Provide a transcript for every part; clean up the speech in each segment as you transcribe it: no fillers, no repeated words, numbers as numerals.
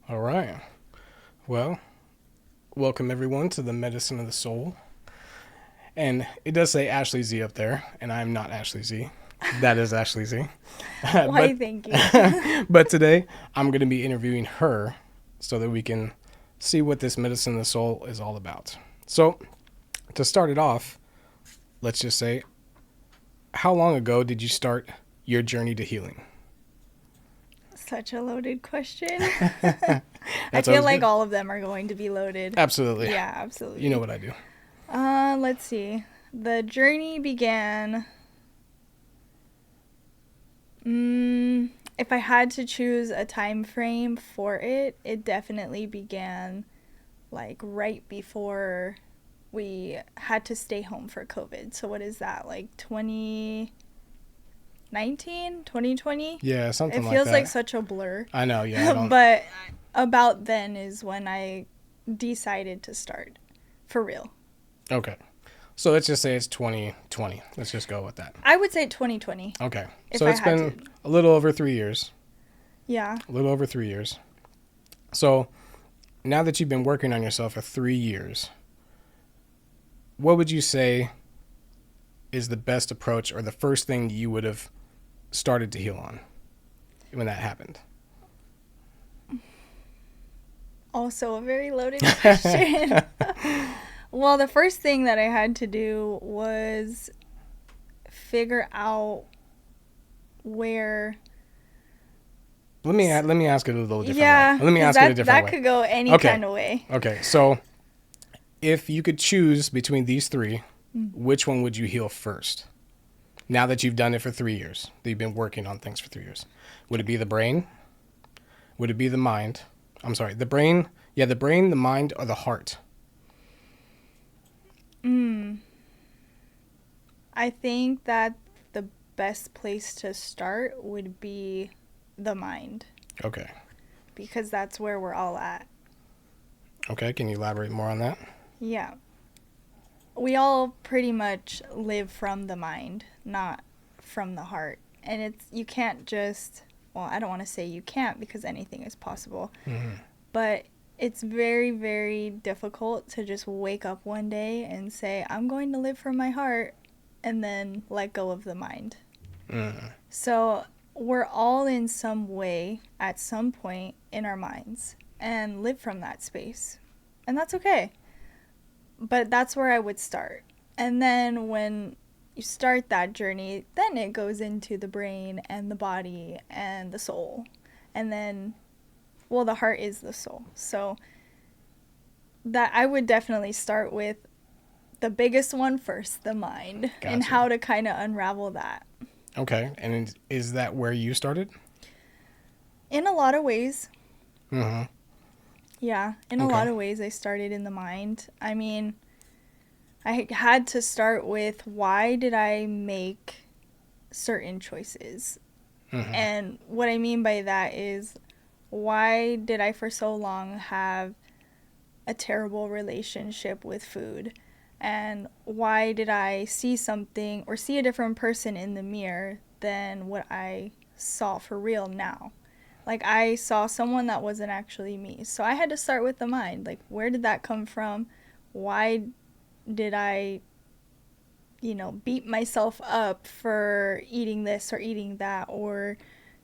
All right. Well, welcome everyone to the Medicine of the Soul. And it does say Ashley Z up there, and I'm not Ashley Z. That is Ashley Z. Why, but thank you. but today I'm going to be interviewing her so that we can see what this Medicine of the Soul is all about. So, to start it off, let's just say, how long ago did you start your journey to healing? Such a loaded question. I That's feel always like good. all of them are going to be loaded. Absolutely. Yeah, You know absolutely. what I do. Let's see. The journey began. If I had to choose a time frame for it, it definitely began like right before we had to stay home for COVID. So what is that? Like 2019, 2020? Yeah, It something like feels like that. such a blur. I know, yeah, I don't. But about then is when I decided to start for real. Okay. So let's just say it's 2020. Let's just go with that. I would say 2020 Okay. if So I it's had been to. a little over 3 years. Yeah. A little over 3 years. So now that you've been working on yourself for 3 years, what would you say is the best approach or the first thing you would have started to heal on when that happened? Also a very loaded question. Well, the first thing that I had to do was figure out where. Let me ask it a little different way. Yeah, Let me because ask it a that different that way. could go any Okay. kind of way. Okay. So if you could choose between these three, which one would you heal first? Now that you've done it for 3 years, that you've been working on things for 3 years, would it be the brain? Would it be the mind? I'm sorry, the brain. Yeah, the brain, the mind, or the heart? I think that the best place to start would be the mind Okay. because that's where we're all at. Okay. Can you elaborate more on that? Yeah. We all pretty much live from the mind, not from the heart. And you can't just, well, I don't want to say you can't because anything is possible, but it's very, very difficult to just wake up one day and say, I'm going to live from my heart and then let go of the mind. So we're all in some way at some point in our minds and live from that space. And that's okay. But that's where I would start. And then when you start that journey, then it goes into the brain and the body and the soul. And then, well, the heart is the soul. So that I would definitely start with the biggest one first, the mind, and Gotcha. how to kind of unravel that. Okay. And is that where you started? In a lot of ways, Mm-hmm. yeah, in a lot Okay. of ways, I started in the mind. I mean, I had to start with why did I make certain choices? Mm-hmm. And what I mean by that is why did I for so long have a terrible relationship with food? And why did I see something or see a different person in the mirror than what I saw for real now? Like I saw someone that wasn't actually me. So I had to start with the mind. Like where did that come from? Why did I, beat myself up for eating this or eating that or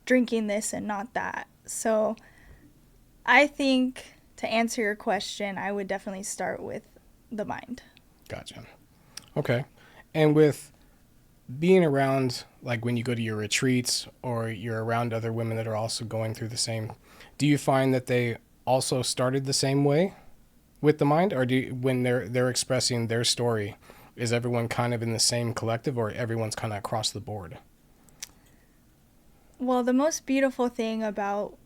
drinking this and not that? So I think to answer your question, I would definitely start with the mind. Gotcha. Okay. And with being around, like when you go to your retreats or you're around other women that are also going through the same, do you find that they also started the same way with the mind, or when they're expressing their story, is everyone kind of in the same collective, or everyone's kind of across the board? Well, the most beautiful thing about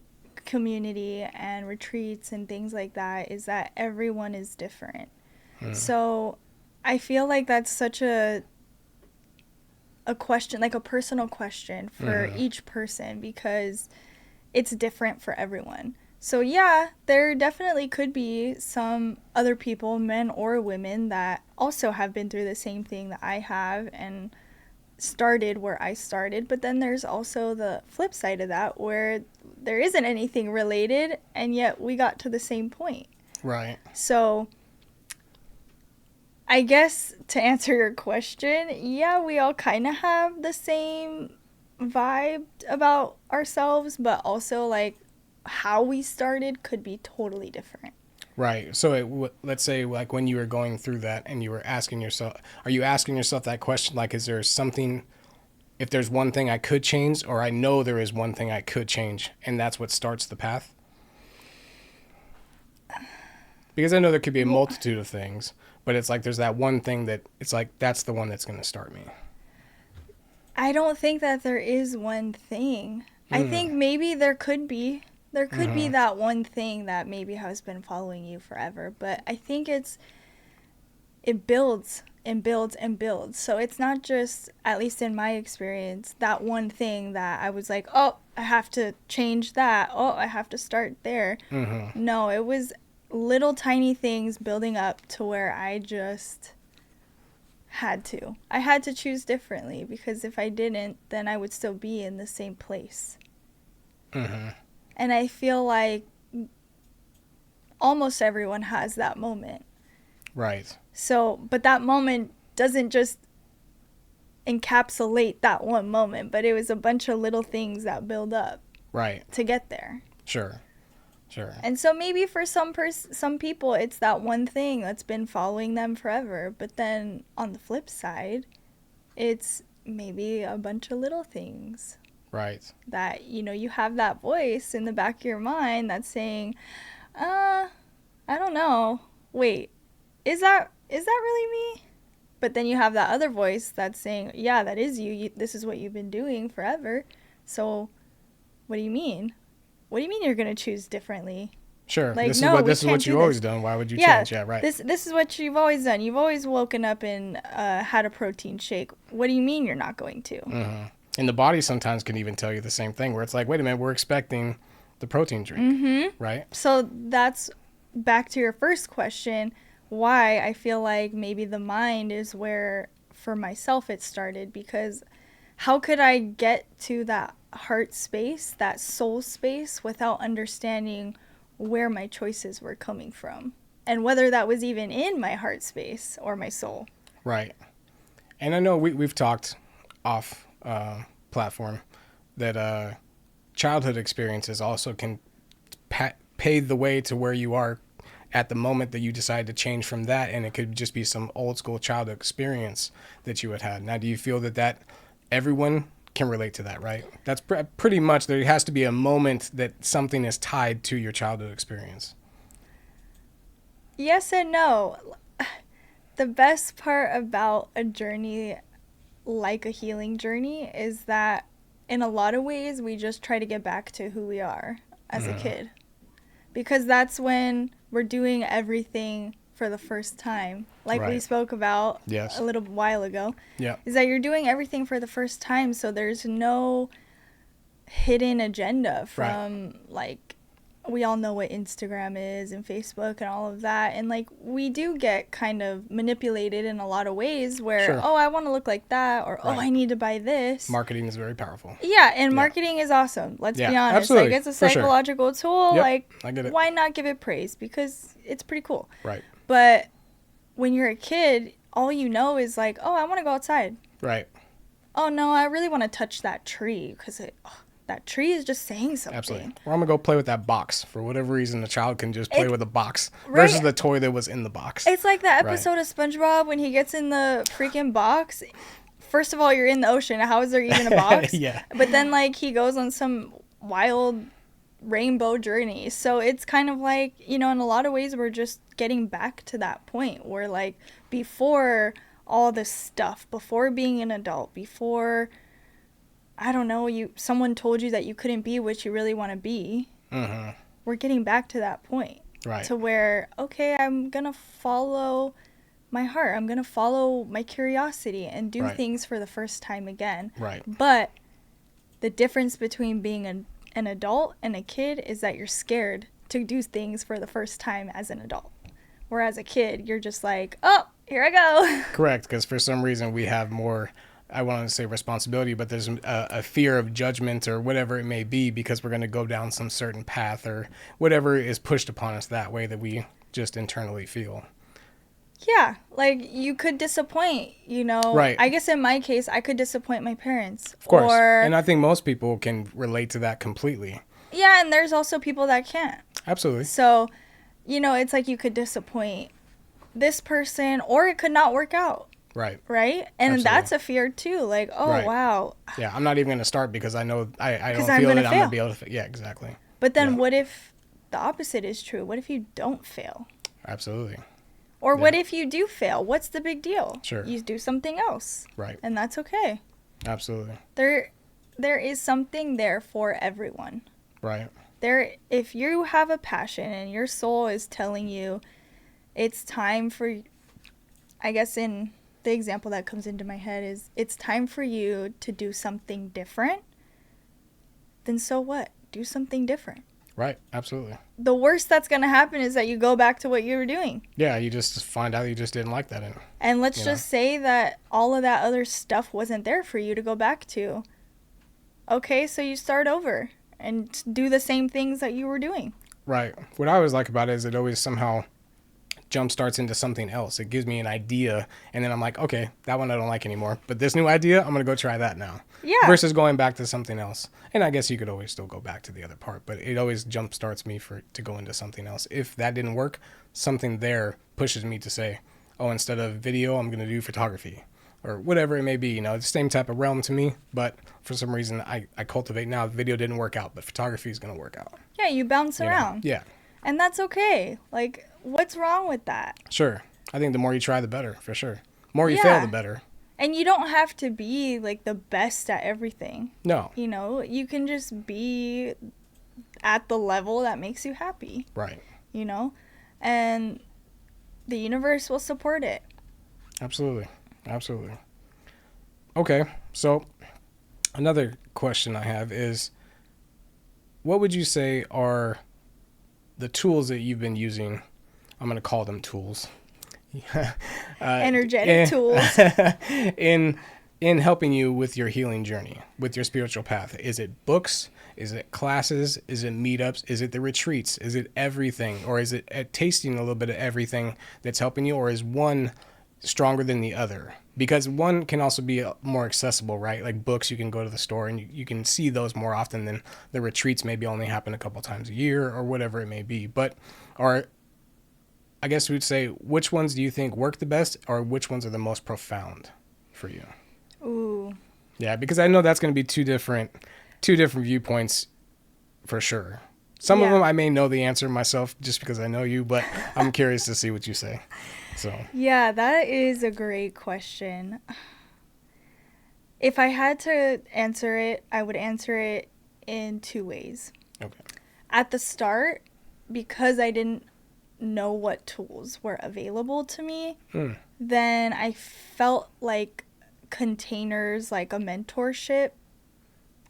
community and retreats and things like that is that everyone is different. So I feel like that's such a question, like a personal question for each person because it's different for everyone. So yeah, there definitely could be some other people, men or women, that also have been through the same thing that I have and started where I started, but then there's also the flip side of that where there isn't anything related and yet we got to the same point. Right. So I guess to answer your question, yeah, we all kind of have the same vibe about ourselves, but also like how we started could be totally different. Right. So let's say like when you were going through that and you were asking yourself, are you asking yourself that question? Like, is there something, if there's one thing I could change, or I know there is one thing I could change, and that's what starts the path? Because I know there could be a multitude of things, but it's like there's that one thing that it's like that's the one that's going to start me. I don't think that there is one thing. I think maybe there could be. There could be that one thing that maybe has been following you forever, but I think it builds and builds and builds. So it's not just, at least in my experience, that one thing that I was like, oh, I have to change that. Oh, I have to start there. No, it was little tiny things building up to where I just had to. I had to choose differently, because if I didn't, then I would still be in the same place. And I feel like almost everyone has that moment. Right. So, but that moment doesn't just encapsulate that one moment, but it was a bunch of little things that build up. Right. To get there. Sure. And so maybe for some people it's that one thing that's been following them forever, but then on the flip side, it's maybe a bunch of little things. Right. That, you have that voice in the back of your mind that's saying, I don't know. Wait, is that really me? But then you have that other voice that's saying, yeah, that is you. This is what you've been doing forever. So what do you mean? What do you mean you're going to choose differently? Sure. Like, this no, is what you've always done. Why would you change? Yeah, right. This is what you've always done. You've always woken up and had a protein shake. What do you mean you're not going to? And the body sometimes can even tell you the same thing, where it's like, wait a minute, we're expecting the protein drink, right? So that's back to your first question, why I feel like maybe the mind is where, for myself, it started. Because how could I get to that heart space, that soul space, without understanding where my choices were coming from? And whether that was even in my heart space or my soul. Right. And I know we've talked off platform that childhood experiences also can pave the way to where you are at the moment that you decide to change from that, and it could just be some old school childhood experience that you had. Now, do you feel that everyone can relate to that, right? That's pretty much, there has to be a moment that something is tied to your childhood experience. Yes and no. The best part about a journey like a healing journey is that in a lot of ways we just try to get back to who we are as a kid, because that's when we're doing everything for the first time, like we spoke about a little while ago. Is that you're doing everything for the first time, so there's no hidden agenda from like, we all know what Instagram is and Facebook and all of that, and like we do get kind of manipulated in a lot of ways where oh, I want to look like that, or oh, I need to buy this. Marketing is very powerful. Yeah, and marketing is awesome. Let's be honest. Absolutely. Like, it's a psychological tool. Like, I get it. Why not give it praise? Because it's pretty cool. Right. But when you're a kid, all you know is like, oh, I want to go outside. Right. Oh no, I really want to touch that tree because that tree is just saying something. Absolutely. Or I'm going to go play with that box. For whatever reason, the child can just play with a box versus the toy that was in the box. It's like that episode of SpongeBob when he gets in the freaking box. First of all, you're in the ocean. How is there even a box? But then, like, he goes on some wild rainbow journey. So it's kind of like, in a lot of ways, we're just getting back to that point where, like, before all this stuff, before being an adult, before, I don't know, someone told you that you couldn't be what you really want to be. We're getting back to that point. Right. To where, okay, I'm going to follow my heart. I'm going to follow my curiosity and do things for the first time again. Right. But the difference between being an adult and a kid is that you're scared to do things for the first time as an adult. Whereas a kid, you're just like, oh, here I go. Correct, because for some reason we have more I want to say responsibility, but there's a fear of judgment or whatever it may be because we're going to go down some certain path or whatever is pushed upon us that way that we just internally feel. Yeah, like you could disappoint, Right. I guess in my case, I could disappoint my parents. Of course. Or, And I think most people can relate to that completely. yeah, and there's also people that can't. Absolutely. So, it's like you could disappoint this person or it could not work out. Right. Right? And Absolutely. that's a fear too. Like, oh, Right. wow. Yeah, I'm not even going to start because I know I don't Because feel I'm that gonna I'm going to fail. be able to. Yeah, exactly. But then Yeah. what if the opposite is true? What if you don't fail? Absolutely. Or Yeah. what if you do fail? What's the big deal? Sure. You do something else. Right. And that's okay. Absolutely. There is something there for everyone. Right. If you have a passion and your soul is telling you it's time for, I guess in the example that comes into my head is it's time for you to do something different, then so what? Do something different. Right. Absolutely. The worst that's going to happen is that you go back to what you were doing. Yeah, you just find out you just didn't like that. And let's You just say that all of that other stuff wasn't there for you to go back to. Okay, so you start over and do the same things that you were doing. Right. What I always like about it is it always somehow jump starts into something else. It gives me an idea, and then I'm like, okay, that one I don't like anymore. But this new idea, I'm going to go try that now. Yeah. Versus going back to something else. And I guess you could always still go back to the other part, but it always jump starts me to go into something else. If that didn't work, something there pushes me to say, oh, instead of video, I'm going to do photography. Or whatever it may be, the same type of realm to me, but for some reason I cultivate now. Video didn't work out, but photography is going to work out. Yeah, you bounce around. Yeah. And that's okay. Like, what's wrong with that? Sure. I think the more you try, the better, for sure. The more you Yeah. fail, the better. And you don't have to be, like, the best at everything. No. You can just be at the level that makes you happy. Right. And the universe will support it. Absolutely. Absolutely. Okay, so another question I have is, what would you say are the tools that you've been using? I'm going to call them tools. Energetic tools. in helping you with your healing journey, with your spiritual path. Is it books? Is it classes? Is it meetups? Is it the retreats? Is it everything? Or is it tasting a little bit of everything that's helping you? Or is one stronger than the other? Because one can also be more accessible, right? Like books, you can go to the store and you can see those more often than the retreats maybe only happen a couple times a year or whatever it may be. But I guess we'd say, which ones do you think work the best, or which ones are the most profound for you? Ooh. Yeah, because I know that's going to be two different viewpoints for sure. Some of them I may know the answer myself just because I know you, but I'm curious to see what you say. So. Yeah, that is a great question. If I had to answer it, I would answer it in two ways. Okay. At the start, because I didn't know what tools were available to me, then I felt like containers, like a mentorship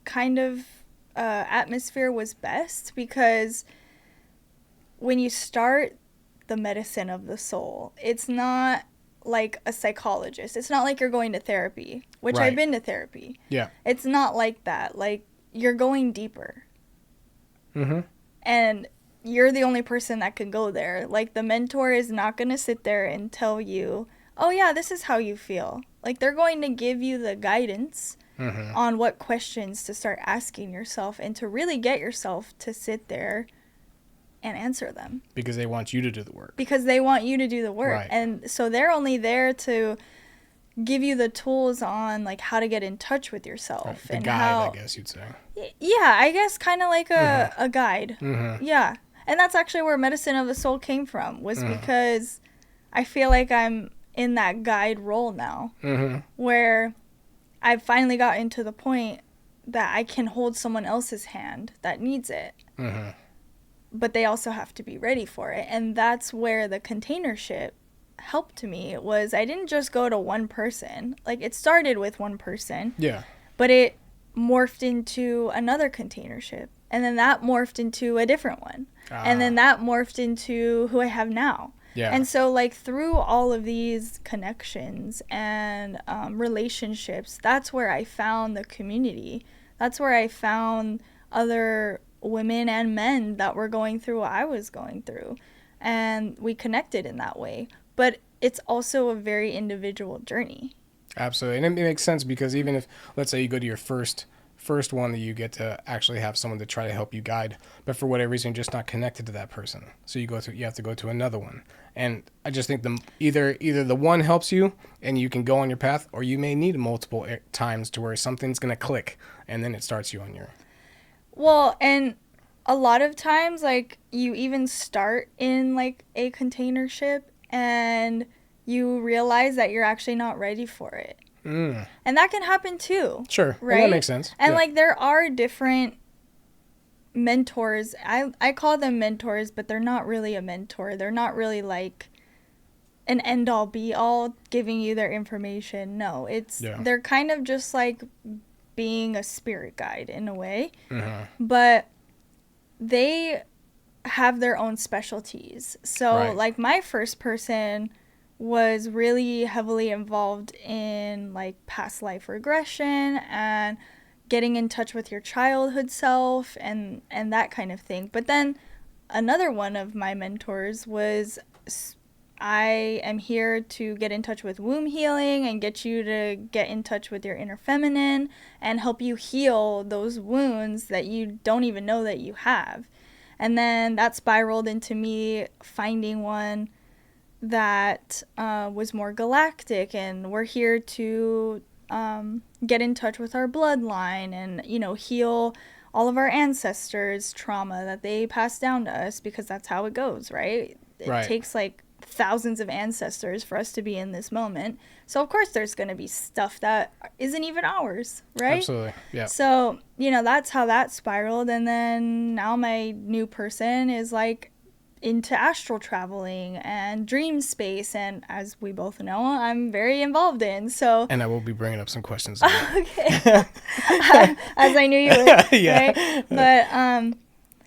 kind of atmosphere was best, because when you start the medicine of the soul, it's not like a psychologist. It's not like you're going to therapy, which Right. I've been to therapy. Yeah. It's not like that. Like, you're going deeper. Mm-hmm. And you're the only person that can go there. Like, the mentor is not going to sit there and tell you, oh yeah, this is how you feel. Like, they're going to give you the guidance on what questions to start asking yourself and to really get yourself to sit there and answer them. Because they want you to do the work. Because they want you to do the work. Right. And so they're only there to give you the tools on, like, how to get in touch with yourself. Right. The and guide, how, I guess you'd say. Yeah, I guess kind of like a guide. Mm-hmm. Yeah. And that's actually where Medicine of the Soul came from, was because I feel like I'm in that guide role now, where I've finally gotten to the point that I can hold someone else's hand that needs it. But they also have to be ready for it. And that's where the containership helped me, was I didn't just go to one person. Like, it started with one person. Yeah. But it morphed into another containership. And then that morphed into a different one. And then that morphed into who I have now. Yeah. And so, like, through all of these connections and relationships, that's where I found the community. That's where I found other women and men that were going through what I was going through. And we connected in that way. But it's also a very individual journey. Absolutely. And it makes sense because even if, let's say, you go to your first one, that you get to actually have someone to try to help you guide, but for whatever reason, you're just not connected to that person. So you have to go to another one. And I just think either the one helps you and you can go on your path, or you may need multiple times to where something's going to click and then it starts you on your. Well, and a lot of times, like, you even start in, like, a container ship and you realize that you're actually not ready for it. Mm. And that can happen too. Sure. Right? And that makes sense. And, yeah. like, there are different mentors. I call them mentors, but they're not really a mentor. They're not really, like, an end-all, be-all giving you their information. No, they're kind of just, like, being a spirit guide in a way. Mm-hmm. But they have their own specialties. So, Right. like, my first person was really heavily involved in, like, past life regression and getting in touch with your childhood self and that kind of thing. But then another one of my mentors was, I am here to get in touch with womb healing and get you to get in touch with your inner feminine and help you heal those wounds that you don't even know that you have. And then that spiraled into me finding one that was more galactic, and we're here to get in touch with our bloodline and, you know, heal all of our ancestors' trauma that they passed down to us, because that's how it goes, right? It takes, like, thousands of ancestors for us to be in this moment. So, of course, there's going to be stuff that isn't even ours, right? Absolutely, yeah. So, you know, that's how that spiraled. And then now my new person is, like, into astral traveling and dream space, and as we both know, I'm very involved in. So, and I will be bringing up some questions. Okay. As I knew you would. Yeah. Right? But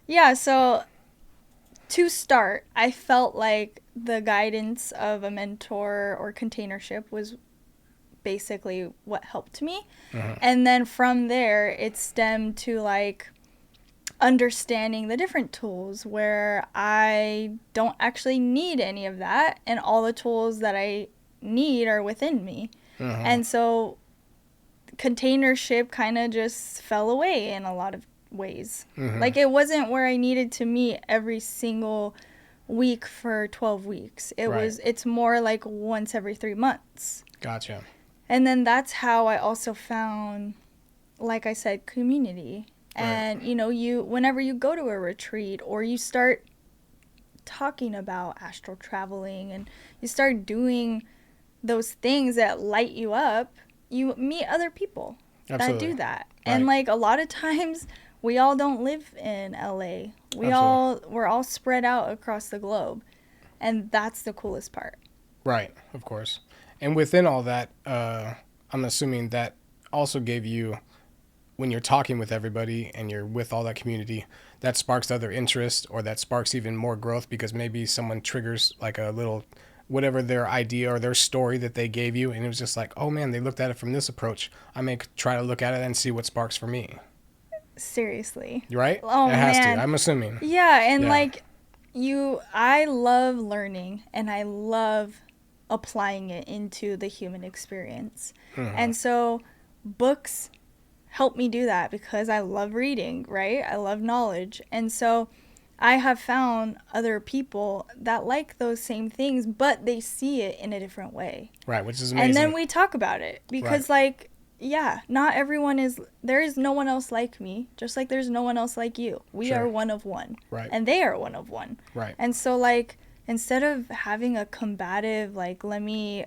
yeah, so to start, I felt like the guidance of a mentor or containership was basically what helped me. Mm-hmm. And then from there, it stemmed to, like, understanding the different tools where I don't actually need any of that, and all the tools that I need are within me. Mm-hmm. And so containership kind of just fell away in a lot of ways. Mm-hmm. Like, it wasn't where I needed to meet every single week for 12 weeks. It's more like once every 3 months. Gotcha. And then that's how I also found, like I said, community. And, you know, whenever you go to a retreat or you start talking about astral traveling and you start doing those things that light you up, you meet other people that do that. And, like, a lot of times we all don't live in LA. We're all spread out across the globe. And that's the coolest part. Right, of course. And within all that, I'm assuming that also gave you, when you're talking with everybody and you're with all that community, that sparks other interest, or that sparks even more growth, because maybe someone triggers, like, a little, whatever their idea or their story that they gave you, and it was just like, oh man, they looked at it from this approach. I may try to look at it and see what sparks for me. Seriously. Right? Oh, it has man. to, I'm assuming. Yeah, and like, I love learning, and I love applying it into the human experience. Mm-hmm. And so books help me do that because I love reading, right? I love knowledge. And so I have found other people that like those same things, but they see it in a different way. Right, which is amazing. And then we talk about it because, like, yeah, not everyone there is no one else like me, just like there's no one else like you. We are one of one. Right. And they are one of one. Right. And so, like, instead of having a combative, like, let me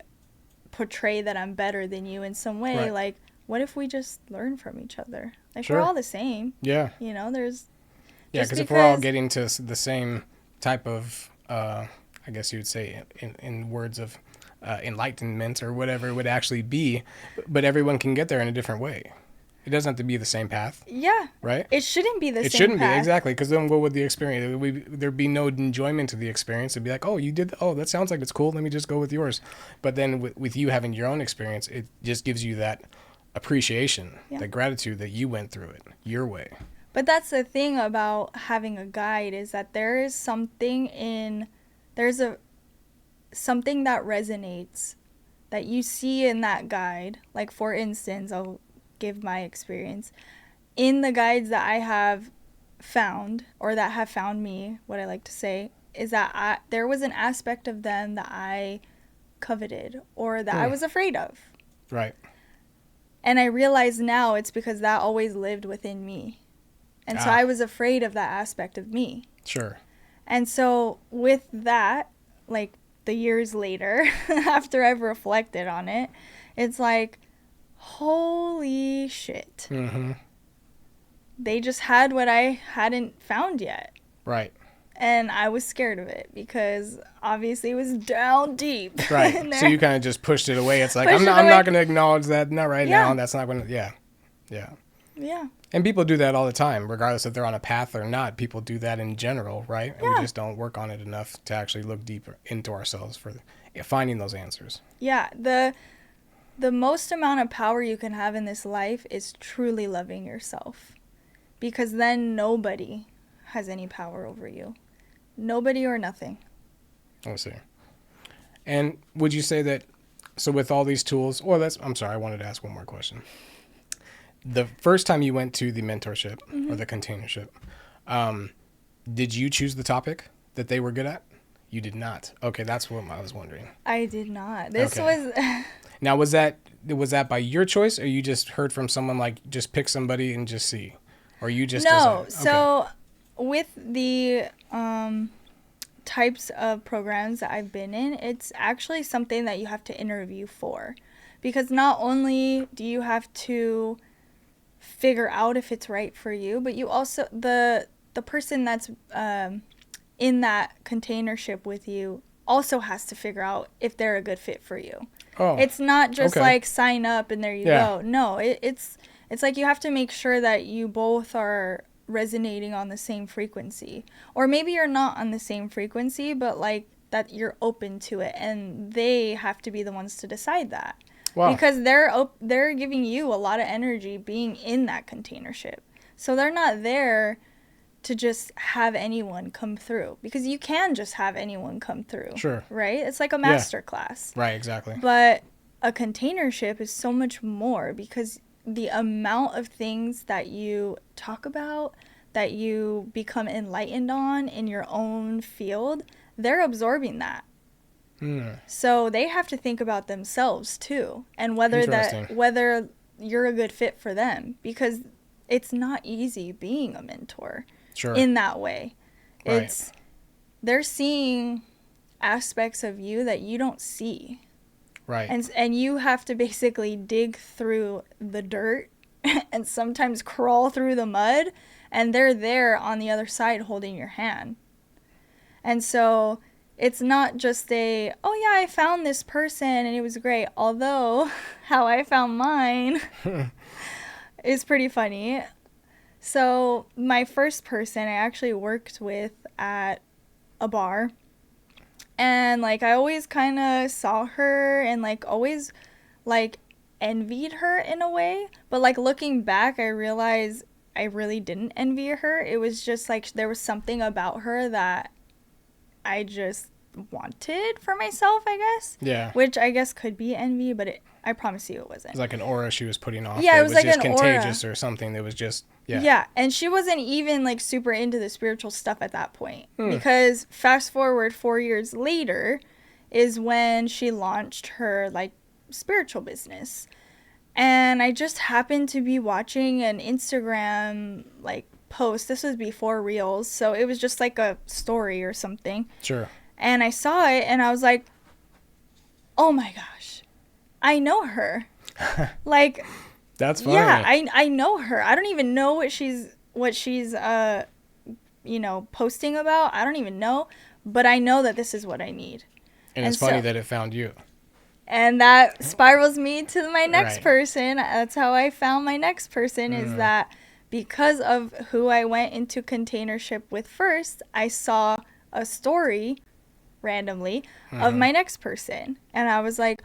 portray that I'm better than you in some way, like, what if we just learn from each other? Like, we're all the same. Yeah. You know, there's... Yeah, because if we're all getting to the same type of, I guess you would say, in words of enlightenment or whatever it would actually be, but everyone can get there in a different way. It doesn't have to be the same path, Yeah. right? It shouldn't be the It same shouldn't be, path. exactly, because then what would the experience? There'd be no enjoyment to the experience. It'd be like, oh, you did, oh, that sounds like it's cool. Let me just go with yours. But then with you having your own experience, it just gives you that appreciation, Yeah. that gratitude that you went through it your way. But that's the thing about having a guide, is that there's something that resonates that you see in that guide. Like, for instance, I'll give my experience. In the guides that I have found, or that have found me, what I like to say is that there was an aspect of them that I coveted, or that I was afraid of. Right. And I realize now it's because that always lived within me. And so I was afraid of that aspect of me. Sure. And so with that, like, the years later, after I've reflected on it, it's like, holy shit. Mm-hmm. They just had what I hadn't found yet. Right. And I was scared of it because obviously it was down deep. Right. So you kind of just pushed it away. It's like, Pushed I'm it not away. going to acknowledge that. Not right Yeah. now. That's not going to, yeah. Yeah. Yeah. And people do that all the time, regardless if they're on a path or not. People do that in general, right? And Yeah. we just don't work on it enough to actually look deeper into ourselves for finding those answers. Yeah. The most amount of power you can have in this life is truly loving yourself. Because then nobody has any power over you. Nobody or nothing. Let's see. And would you say that, so with all these tools, I'm sorry, I wanted to ask one more question. The first time you went to the mentorship or the containership, did you choose the topic that they were good at? You did not. Okay, that's what I was wondering. I did not. This Okay. was... Now, was that by your choice, or you just heard from someone, like, just pick somebody and just see? Or you just No. decided? So with the types of programs that I've been in, it's actually something that you have to interview for. Because not only do you have to figure out if it's right for you, but you also, the person that's in that containership with you also has to figure out if they're a good fit for you. Oh, It's not just okay. like sign up and there you Yeah. go. No, it's like you have to make sure that you both are resonating on the same frequency. Or maybe you're not on the same frequency, but like that you're open to it, and they have to be the ones to decide that. Wow. Because they're giving you a lot of energy being in that containership. So they're not there to just have anyone come through, because you can just have anyone come through. Sure. Right? It's like a master class. Right, exactly. But a containership is so much more, because the amount of things that you talk about, that you become enlightened on in your own field, they're absorbing that. So they have to think about themselves too, and whether you're a good fit for them, because it's not easy being a mentor. Sure. In that way. Right. They're seeing aspects of you that you don't see. Right. And you have to basically dig through the dirt and sometimes crawl through the mud, and they're there on the other side holding your hand. And so it's not just oh yeah, I found this person and it was great. Although how I found mine is pretty funny. So my first person I actually worked with at a bar. And like I always kind of saw her and like always like envied her in a way. But like looking back, I realized I really didn't envy her. It was just like there was something about her that I just wanted for myself, I guess. Yeah. Which I guess could be envy, but I promise you it wasn't. It was like an aura she was putting off. Yeah, it was like just an contagious aura. or something. That was just, yeah. Yeah, and she wasn't even like super into the spiritual stuff at that point. Because fast forward 4 years later is when she launched her like spiritual business. And I just happened to be watching an Instagram like post. This was before Reels, so it was just like a story or something. Sure. And I saw it and I was like, oh my gosh, I know her. Like, that's funny. yeah, I know her. I don't even know what she's posting about. I don't even know, but I know that this is what I need. And it's funny that it found you. And that spirals me to my next Right. person. That's how I found my next person, is Mm. that because of who I went into containership with first, I saw a story randomly of Mm-hmm. my next person. And I was like,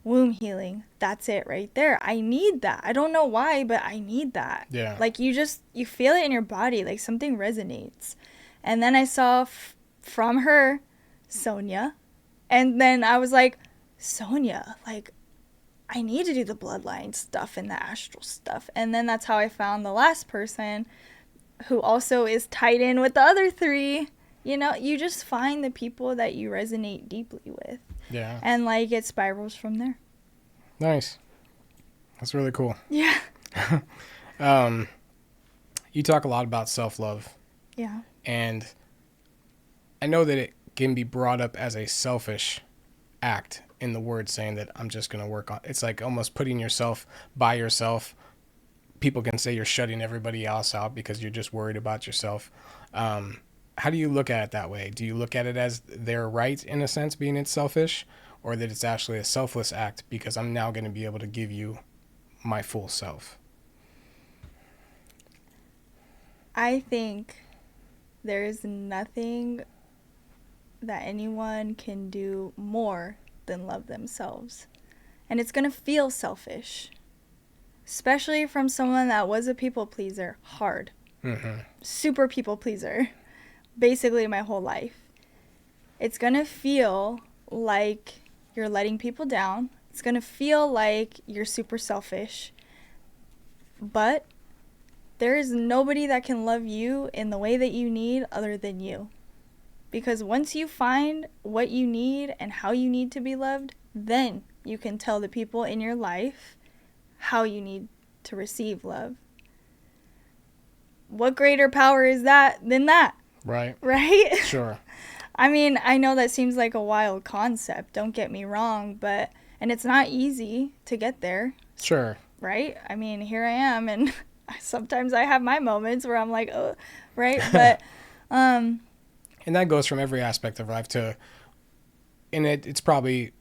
womb healing, that's it right there. I need that. I don't know why, but I need that. Yeah. Like, you feel it in your body, like something resonates. And then I saw from her Sonia, and then I was like, Sonia, like, I need to do the bloodline stuff and the astral stuff. And then that's how I found the last person, who also is tied in with the other three. You know, you just find the people that you resonate deeply with. Yeah. And like it spirals from there. Nice. That's really cool. Yeah. You talk a lot about self-love, Yeah. and I know that it can be brought up as a selfish act in the word, saying that I'm just going to work on. It's like almost putting yourself by yourself. People can say you're shutting everybody else out because you're just worried about yourself. How do you look at it that way? Do you look at it as they're right in a sense, being it's selfish, or that it's actually a selfless act because I'm now going to be able to give you my full self? I think there's nothing that anyone can do more than love themselves. And it's going to feel selfish, especially from someone that was a people pleaser, hard, Mm-hmm. super people pleaser, basically my whole life. It's going to feel like you're letting people down. It's going to feel like you're super selfish. But there is nobody that can love you in the way that you need other than you. Because once you find what you need and how you need to be loved, then you can tell the people in your life how you need to receive love. What greater power is that than that? Right. Right? Sure. I mean, I know that seems like a wild concept, don't get me wrong, and it's not easy to get there. Sure. Right? I mean, here I am, and sometimes I have my moments where I'm like, oh, right? But, And that goes from every aspect of life to, and it's probably,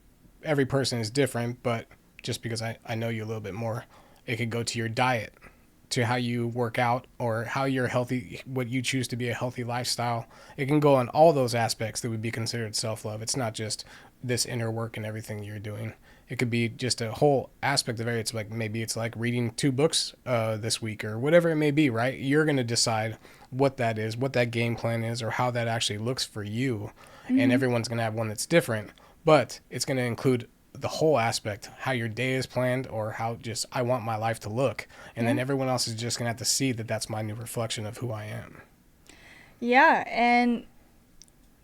every person is different, but just because I know you a little bit more, it could go to your diet, to how you work out, or how you're healthy, what you choose to be a healthy lifestyle. It can go on all those aspects that would be considered self-love. It's not just this inner work and everything you're doing. It could be just a whole aspect of it. It's like, maybe it's like reading 2 books this week or whatever it may be, right? You're going to decide what that is, what that game plan is, or how that actually looks for you. mm-hmm. And everyone's going to have one that's different, but it's going to include the whole aspect, how your day is planned, or how just I want my life to look. And then everyone else is just going to have to see that that's my new reflection of who I am. Yeah, and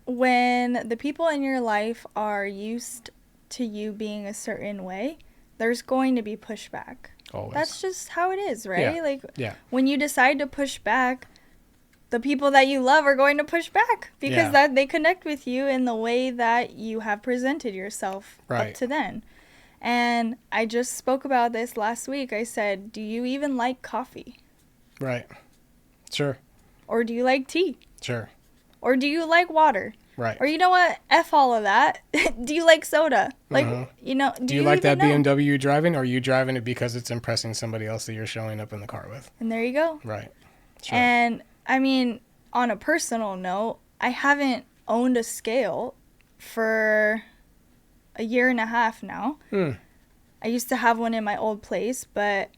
when the people in your life are used to you being a certain way, there's going to be pushback. Always. That's just how it is, right? Yeah. Like, Yeah. when you decide to push back, the people that you love are going to push back because that they connect with you in the way that you have presented yourself Right. up to then. And I just spoke about this last week. I said, do you even like coffee? Right. Sure. Or do you like tea? Sure. Or do you like water? Right. Or you know what? F all of that. Do you like soda? Like, you know, Do you like that even know? BMW you're driving, or are you driving it because it's impressing somebody else that you're showing up in the car with? And there you go. Right. Sure. And I mean, on a personal note, I haven't owned a scale for a year and a half now. I used to have one in my old place, but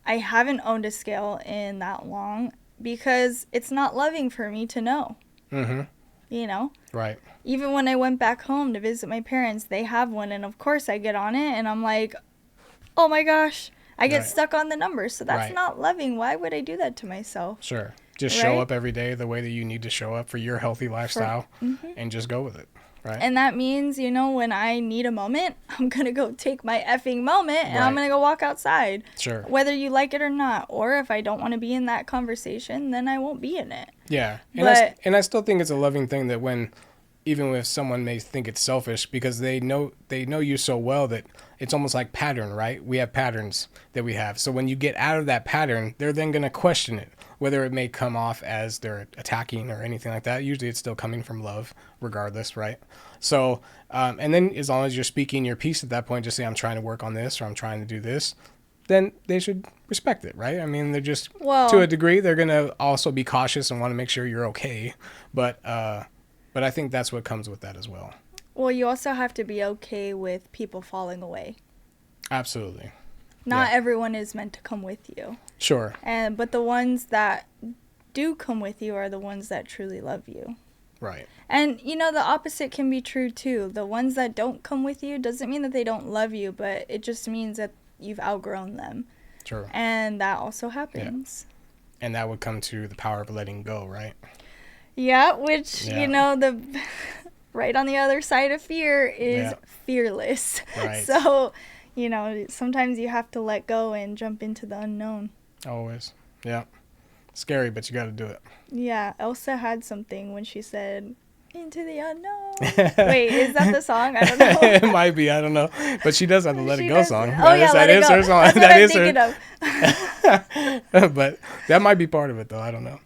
I haven't owned a scale in that long because it's not loving for me to know. Mm-hmm. You know? Right. Even when I went back home to visit my parents, they have one, and of course I get on it and I'm like, oh my gosh, I get stuck on the numbers. So that's not loving. Why would I do that to myself? Sure. Just show up every day the way that you need to show up for your healthy lifestyle, and just go with it. Right. And that means, you know, when I need a moment, I'm going to go take my effing moment and I'm going to go walk outside. Sure. Whether you like it or not. Or if I don't want to be in that conversation, then I won't be in it. Yeah. But I still think it's a loving thing that when, even if someone may think it's selfish, because they know you so well that it's almost like pattern, right? We have patterns that we have. So when you get out of that pattern, they're then going to question it. whether it may come off as they're attacking or anything like that. Usually it's still coming from love regardless, right? So, and then as long as you're speaking your piece at that point, just say, I'm trying to work on this or I'm trying to do this, then they should respect it, right? I mean, they're just, to Well, a degree, they're going to also be cautious and want to make sure you're okay. But I think that's what comes with that as well. well, you also have to be okay with people falling away. Absolutely. Not Yeah. everyone is meant to come with you. Sure. But the ones that do come with you are the ones that truly love you. Right. And the opposite can be true too. The ones that don't come with you doesn't mean that they don't love you, but it just means that you've outgrown them. Sure. And that also happens. Yeah. And that would come to the power of letting go, right? Yeah, which Yeah. the right on the other side of fear is Yeah. fearless. Right. So, sometimes you have to let go and jump into the unknown. Always. Yeah. Scary, but you got to do it. Yeah, Elsa had something when she said, "Into the unknown." Wait, is that the song? I don't know. It might be, I don't know, but she does have the "Let It She Go" does- song. Oh yeah, Let It Go. Her song. That's what That I'm is thinking of. But that might be part of it, though. I don't know.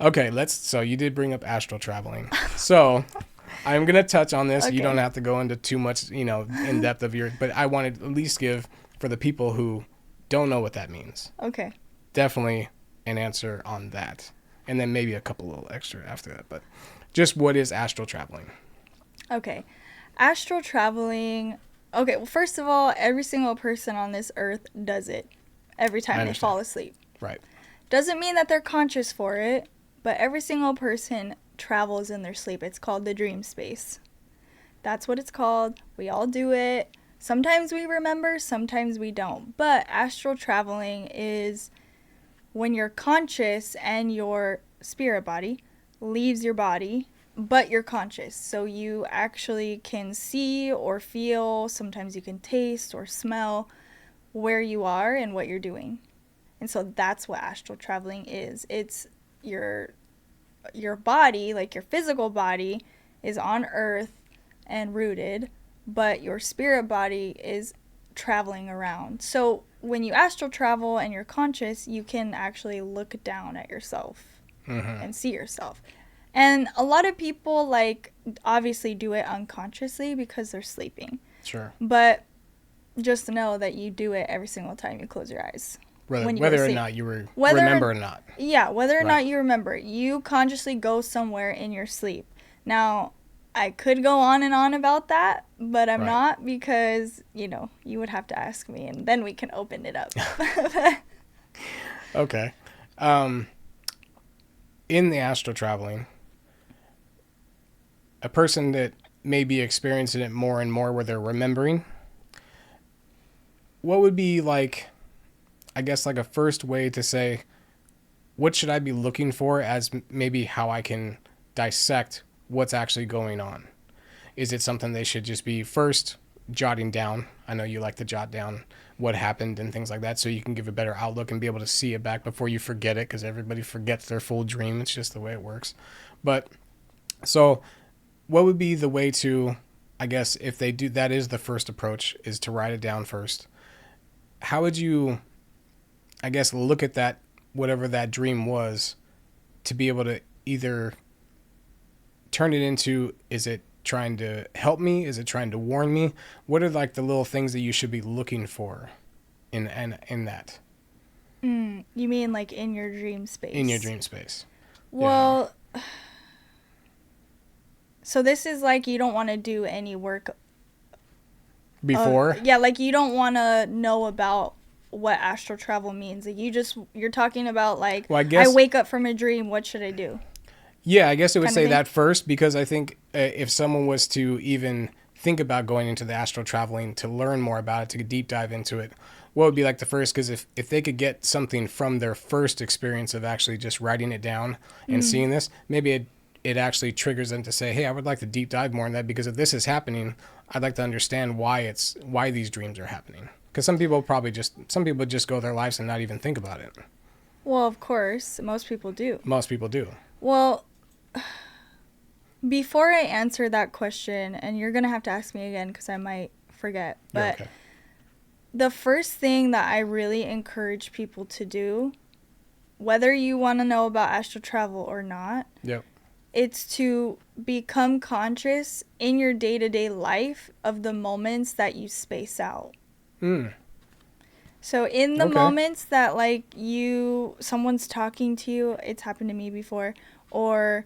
Okay, so you did bring up astral traveling. So I'm gonna touch on this. Okay. You don't have to go into too much, in depth of but I wanted to at least give for the people who don't know what that means. Okay. Definitely an answer on that, and then maybe a couple little extra after that. But just what is astral traveling? Okay. Astral traveling. Okay, well, first of all, every single person on this earth does it every time they understand. fall asleep. Right. Doesn't mean that they're conscious for it, but every single person travels in their sleep. It's called the dream space. That's what it's called. We all do it. Sometimes we remember, sometimes we don't. But astral traveling is when you're conscious and your spirit body leaves your body, but you're conscious. So you actually can see or feel, sometimes you can taste or smell where you are and what you're doing. And so that's what astral traveling is. It's your body, like your physical body, is on earth and rooted, but your spirit body is traveling around. So when you astral travel and you're conscious, you can actually look down at yourself and see yourself. And a lot of people obviously do it unconsciously because they're sleeping. Sure. But just know that you do it every single time you close your eyes. Whether or not you remember or not. Yeah, whether or Right. not you remember, you consciously go somewhere in your sleep. Now, I could go on and on about that, but I'm Right. not because, you would have to ask me and then we can open it up. Okay. In the astral traveling, a person that may be experiencing it more and more where they're remembering, what would be I guess a first way to say, what should I be looking for as maybe how I can dissect what's actually going on? Is it something they should just be first jotting down? I know you like to jot down what happened and things like that so you can give a better outlook and be able to see it back before you forget it, because everybody forgets their full dream. It's just the way it works. But so what would be the way to, I guess, if they do, that is the first approach, is to write it down first. How would you, I guess, look at that, whatever that dream was, to be able to either turn it into, is it trying to help me? Is it trying to warn me? What are the little things that you should be looking for in that? You mean in your dream space? In your dream space. Well, so this is you don't want to do any work Before? you don't want to know about what astral travel means. You're talking about Well, I guess, I wake up from a dream, what should I do? Yeah, I guess it would kind of say thing? that first, because I think if someone was to even think about going into the astral traveling to learn more about it, to deep dive into it, what would be the first? Because if they could get something from their first experience of actually just writing it down and seeing this, maybe it actually triggers them to say, hey, I would like to deep dive more in that, because if this is happening, I'd like to understand why these dreams are happening. Because some people just go their lives and not even think about it. Well, of course, most people do. Most people do. Well, before I answer that question, and you're going to have to ask me again because I might forget, You're but okay. the first thing that I really encourage people to do whether you want to know about astral travel or not, Yep. it's to become conscious in your day-to-day life of the moments that you space out. Mm. So in the Okay. moments that like someone's talking to you, it's happened to me before, or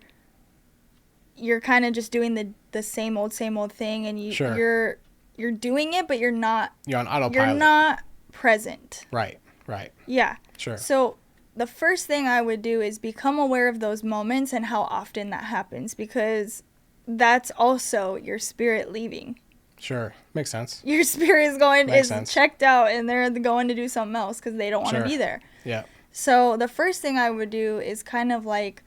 you're kind of just doing the same old thing, and Sure. you're doing it, but you're not You're on you're autopilot. not present. Right. Right. Yeah. Sure. So the first thing I would do is become aware of those moments and how often that happens, because that's also your spirit leaving. Sure. Makes sense. Your spirit Makes is sense. checked out, and they're going to do something else because they don't want to Sure. be there. Yeah. So the first thing I would do is kind of like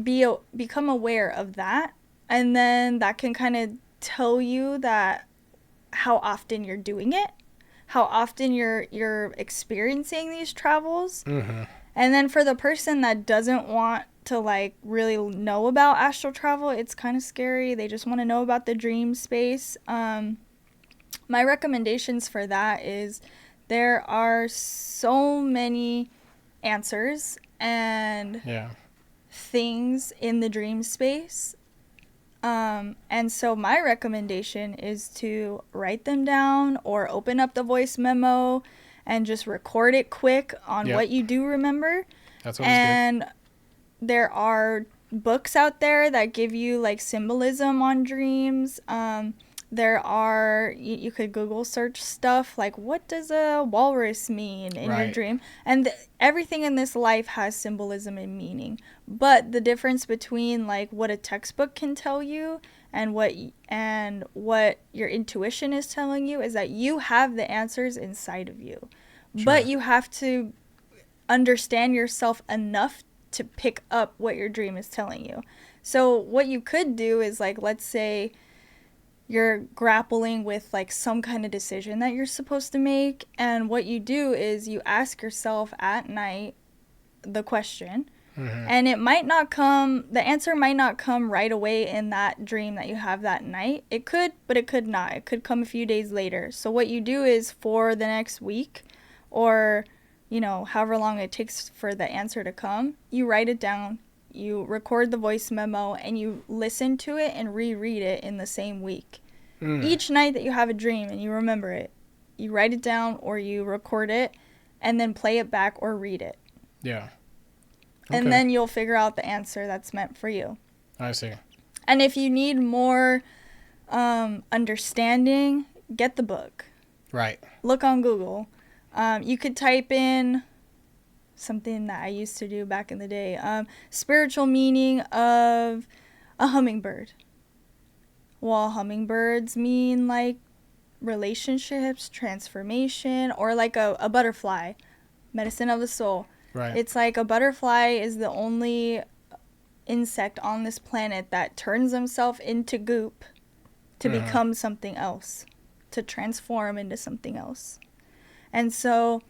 become aware of that, and then that can kind of tell you that how often you're doing it, how often you're experiencing these travels. Mm-hmm. And then for the person that doesn't want to like really know about astral travel, it's kind of scary. They just want to know about the dream space. My recommendations for that is there are so many answers and Yeah. things in the dream space. And so my recommendation is to write them down or open up the voice memo and just record it quick on Yep. what you do remember. That's always And there are books out there that give you like symbolism on dreams. There are, you could Google search stuff like, what does a walrus mean in your Right. dream? And everything in this life has symbolism and meaning. But the difference between like what a textbook can tell you and what your intuition is telling you is that you have the answers inside of you. Sure. But you have to understand yourself enough to pick up what your dream is telling you. So what you could do is, like, let's say you're grappling with like some kind of decision that you're supposed to make, and what you do is you ask yourself at night the question. Mm-hmm. And the answer might not come right away in that dream that you have that night. It could, but it could not. It could come a few days later. So what you do is, for the next week, or however long it takes for the answer to come, you write it down, you record the voice memo, and you listen to it and reread it in the same week. Each night that you have a dream and you remember it, you write it down or you record it and then play it back or read it. Yeah. Okay. And then you'll figure out the answer that's meant for you. I see. And if you need more understanding, get the book. Right. Look on Google. You could type in something that I used to do back in the day. Spiritual meaning of a hummingbird. Well, hummingbirds mean like relationships, transformation, or like a butterfly, medicine of the soul. Right. It's like a butterfly is the only insect on this planet that turns himself into goop to become something else, to transform into something else. And so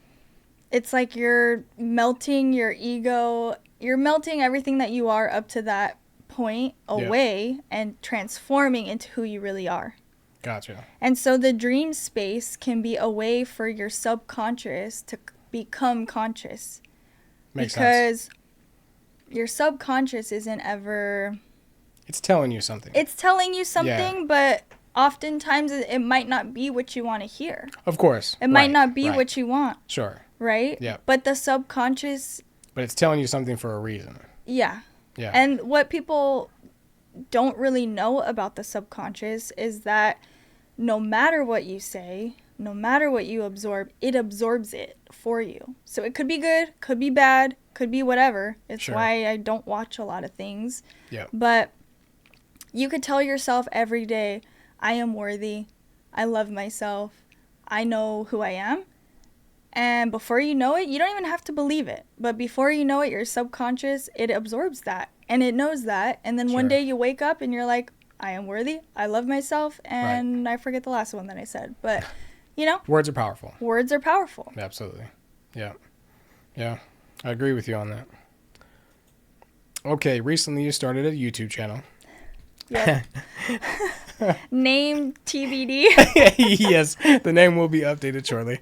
it's like you're melting your ego, you're melting everything that you are up to that point away and transforming into who you really are. Gotcha. And so the dream space can be a way for your subconscious to become conscious. Makes because sense. your subconscious isn't ever... It's telling you something. It's telling you something, but oftentimes it might not be what you want to hear. Of course. It might not be what you want. Sure. Right? Yeah. But the subconscious... But it's telling you something for a reason. Yeah. Yeah. And what people don't really know about the subconscious is that no matter what you say, no matter what you absorb, it absorbs it for you. So it could be good, could be bad, could be whatever. It's why I don't watch a lot of things. Yeah. But you could tell yourself every day, I am worthy, I love myself, I know who I am. And before you know it, you don't even have to believe it. But before you know it, your subconscious, it absorbs that. And it knows that. And then one day you wake up and you're like, I am worthy, I love myself. And I forget the last one that I said. But, Words are powerful. Words are powerful. Absolutely. Yeah. Yeah. I agree with you on that. Okay. Recently you started a YouTube channel. Yep. Name TBD. Yes, the name will be updated shortly.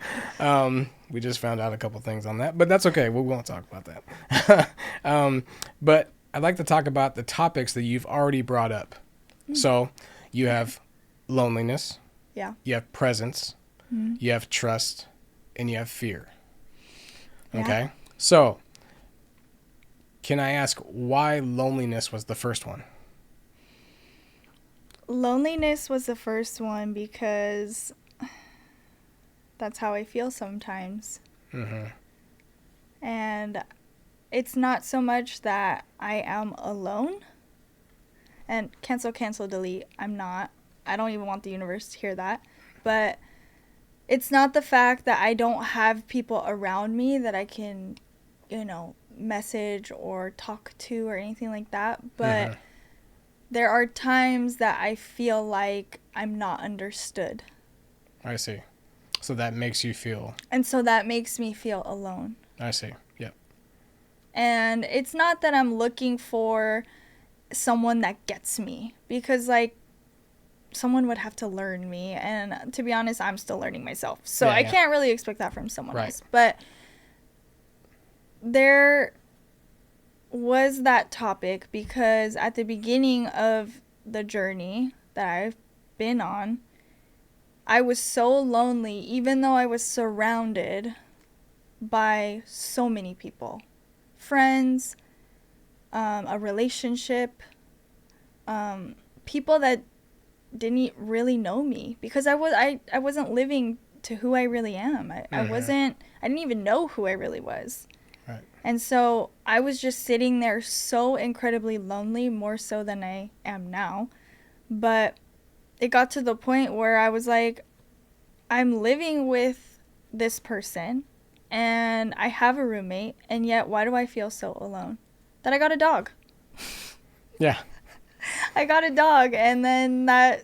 We just found out a couple things on that, but that's okay. We won't talk about that. But I'd like to talk about the topics that you've already brought up. So you have loneliness, Yeah. you have presence, Mm-hmm. you have trust, and you have fear. Yeah. Okay? So, can I ask why loneliness was the first one? Loneliness was the first one because that's how I feel sometimes. Mm-hmm. And it's not so much that I am alone. And cancel, delete. I'm not. I don't even want the universe to hear that. But it's not the fact that I don't have people around me that I can, message or talk to or anything like that. But there are times that I feel like I'm not understood. I see. So that makes you feel. And so that makes me feel alone. I see. Yep. And it's not that I'm looking for someone that gets me, because like someone would have to learn me, and to be honest, I'm still learning myself, so I can't really expect that from someone else. But there was that topic because at the beginning of the journey that I've been on, I was so lonely, even though I was surrounded by so many people, friends, a relationship, people that didn't really know me, because I wasn't living to who I really am. I didn't even know who I really was. Right. And so I was just sitting there so incredibly lonely, more so than I am now. But it got to the point where I was like, I'm living with this person and I have a roommate, and yet why do I feel so alone? That I got a dog. Yeah. I got a dog, and then that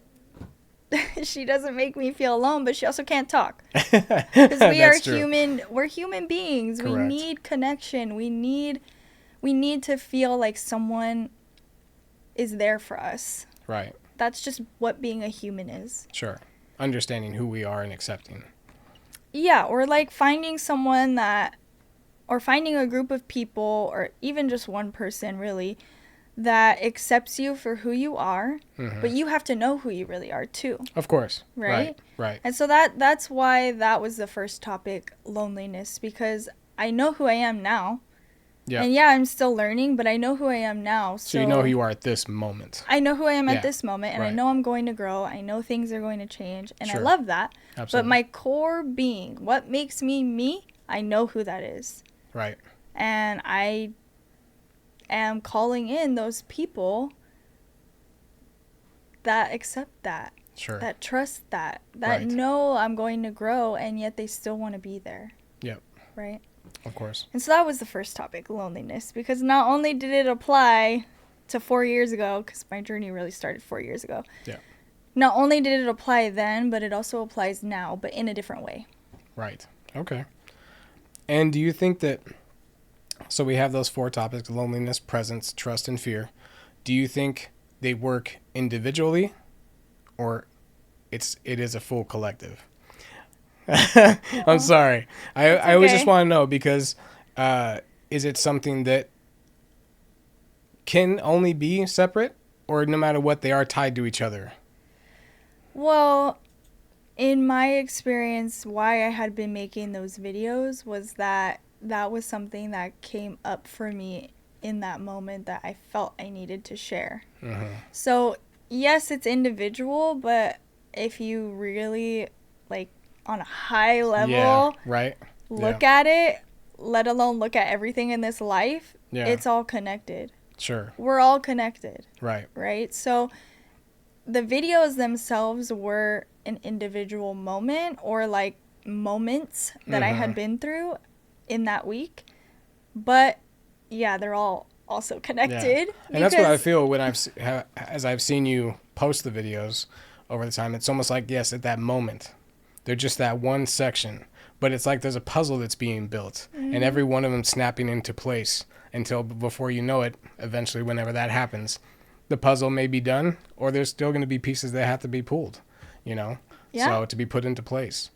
she doesn't make me feel alone, but she also can't talk. Because we are human. We're human beings. Correct. We need connection. We need to feel like someone is there for us. Right. That's just what being a human is. Sure. Understanding who we are and accepting. Yeah, or like finding someone or finding a group of people, or even just one person really, that accepts you for who you are, but you have to know who you really are too. Of course. Right? Right. And so that's why that was the first topic, loneliness, because I know who I am now. Yeah. And yeah, I'm still learning, but I know who I am now. So you know who you are at this moment. I know who I am at this moment, and I know I'm going to grow. I know things are going to change, and I love that. Absolutely. But my core being, what makes me me, I know who that is. Right. And I am calling in those people that accept that. Sure. That trust that know I'm going to grow, and yet they still want to be there. Yep. Right? Of course. And so that was the first topic, loneliness, because not only did it apply to 4 years ago, because my journey really started 4 years ago. Yeah. Not only did it apply then, but it also applies now, but in a different way. Right. Okay. And do you think that, so we have those 4 topics: loneliness, presence, trust, and fear. Do you think they work individually, or it is a full collective? I'm sorry. I always just want to know, because is it something that can only be separate, or no matter what, they are tied to each other? Well, in my experience, why I had been making those videos was that was something that came up for me in that moment that I felt I needed to share. So yes, it's individual, but if you really like on a high level look at it, let alone look at everything in this life, it's all connected. Sure. We're all connected. Right. So the videos themselves were an individual moment, or like moments that I had been through in that week. But yeah, they're all also connected. Yeah. And that's what I feel when as I've seen you post the videos over the time. It's almost like, yes, at that moment, they're just that one section, but it's like there's a puzzle that's being built, and every one of them snapping into place until, before you know it, eventually, whenever that happens, the puzzle may be done, or there's still going to be pieces that have to be pulled, you know, so to be put into place.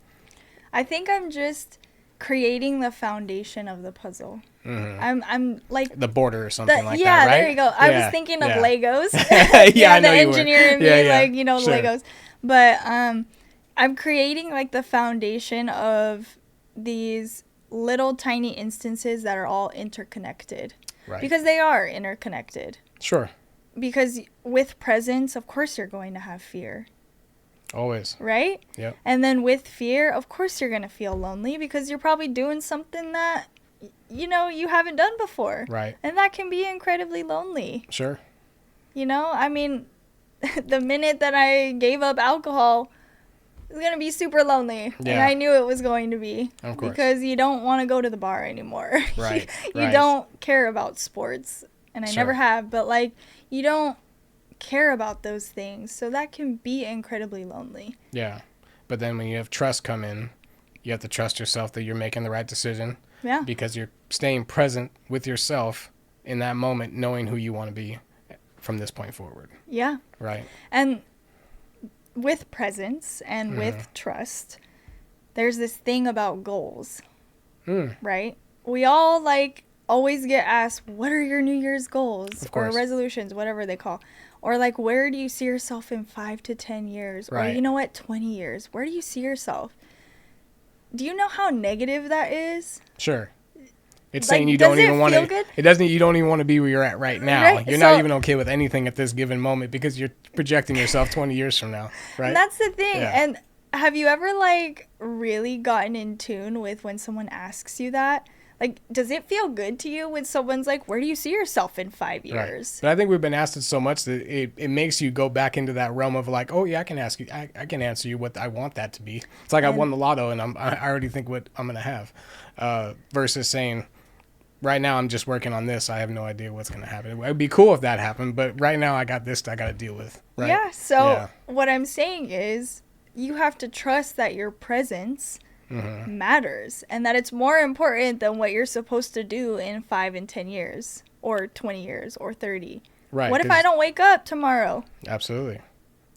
I think I'm just creating the foundation of the puzzle. I'm like the border or something that, right? There you go. I was thinking of Legos. I know the engineer in me, like, you know, sure. Legos. But I'm creating like the foundation of these little tiny instances that are all interconnected. Right. Because they are interconnected. Sure. Because with presence, of course you're going to have fear. Always. Right? Yep. And then with fear, of course you're going to feel lonely because you're probably doing something that, you know, you haven't done before. Right. And that can be incredibly lonely. Sure. You know, I mean, the minute that I gave up alcohol, it was going to be super lonely. Yeah. And I knew it was going to be. Of course. Because you don't want to go to the bar anymore. Right. You don't care about sports. And I Sure. never have. But, like, you don't care about those things. So that can be incredibly lonely. Yeah. But then when you have trust come in, you have to trust yourself that you're making the right decision. Yeah. Because you're staying present with yourself in that moment, knowing who you want to be from this point forward. Yeah. Right. And with presence and with trust, there's this thing about goals. Right? We all, like, always get asked, what are your New Year's goals? Or resolutions, whatever they call. Or, like, where do you see yourself in 5 to 10 years? Right. Or, you know what, 20 years? Where do you see yourself? Do you know how negative that is? Sure. It's like, saying you don't even want to. It doesn't. You don't even want to be where you're at right now. Right? You're not even okay with anything at this given moment because you're projecting yourself 20 years from now. Right. And that's the thing. Yeah. And have you ever, like, really gotten in tune with when someone asks you that? Like, does it feel good to you when someone's like, where do you see yourself in 5 years? Right. But I think we've been asked it so much that it makes you go back into that realm of like, oh, yeah, I can ask you. I can answer you what I want that to be. It's like I won the lotto and I already think what I'm going to have versus saying, right now I'm just working on this. I have no idea what's going to happen. It would be cool if that happened. But right now I got this I got to deal with. Right? Yeah. So what I'm saying is you have to trust that your presence matters and that it's more important than what you're supposed to do in 5 and 10 years or 20 years or 30. Right. What if I don't wake up tomorrow? Absolutely.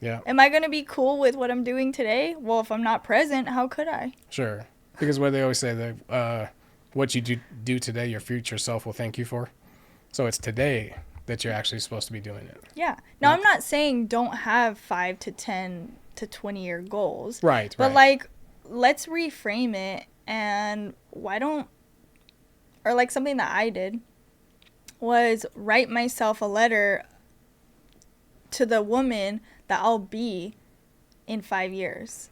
Yeah. Am I going to be cool with what I'm doing today? Well, if I'm not present, how could I? Sure. Because what they always say that what you do today, your future self will thank you for. So it's today that you're actually supposed to be doing it. Yeah. Now, I'm not saying don't have 5 to 10 to 20 year goals. Right. But like, let's reframe it, and or like something that I did was write myself a letter to the woman that I'll be in 5 years.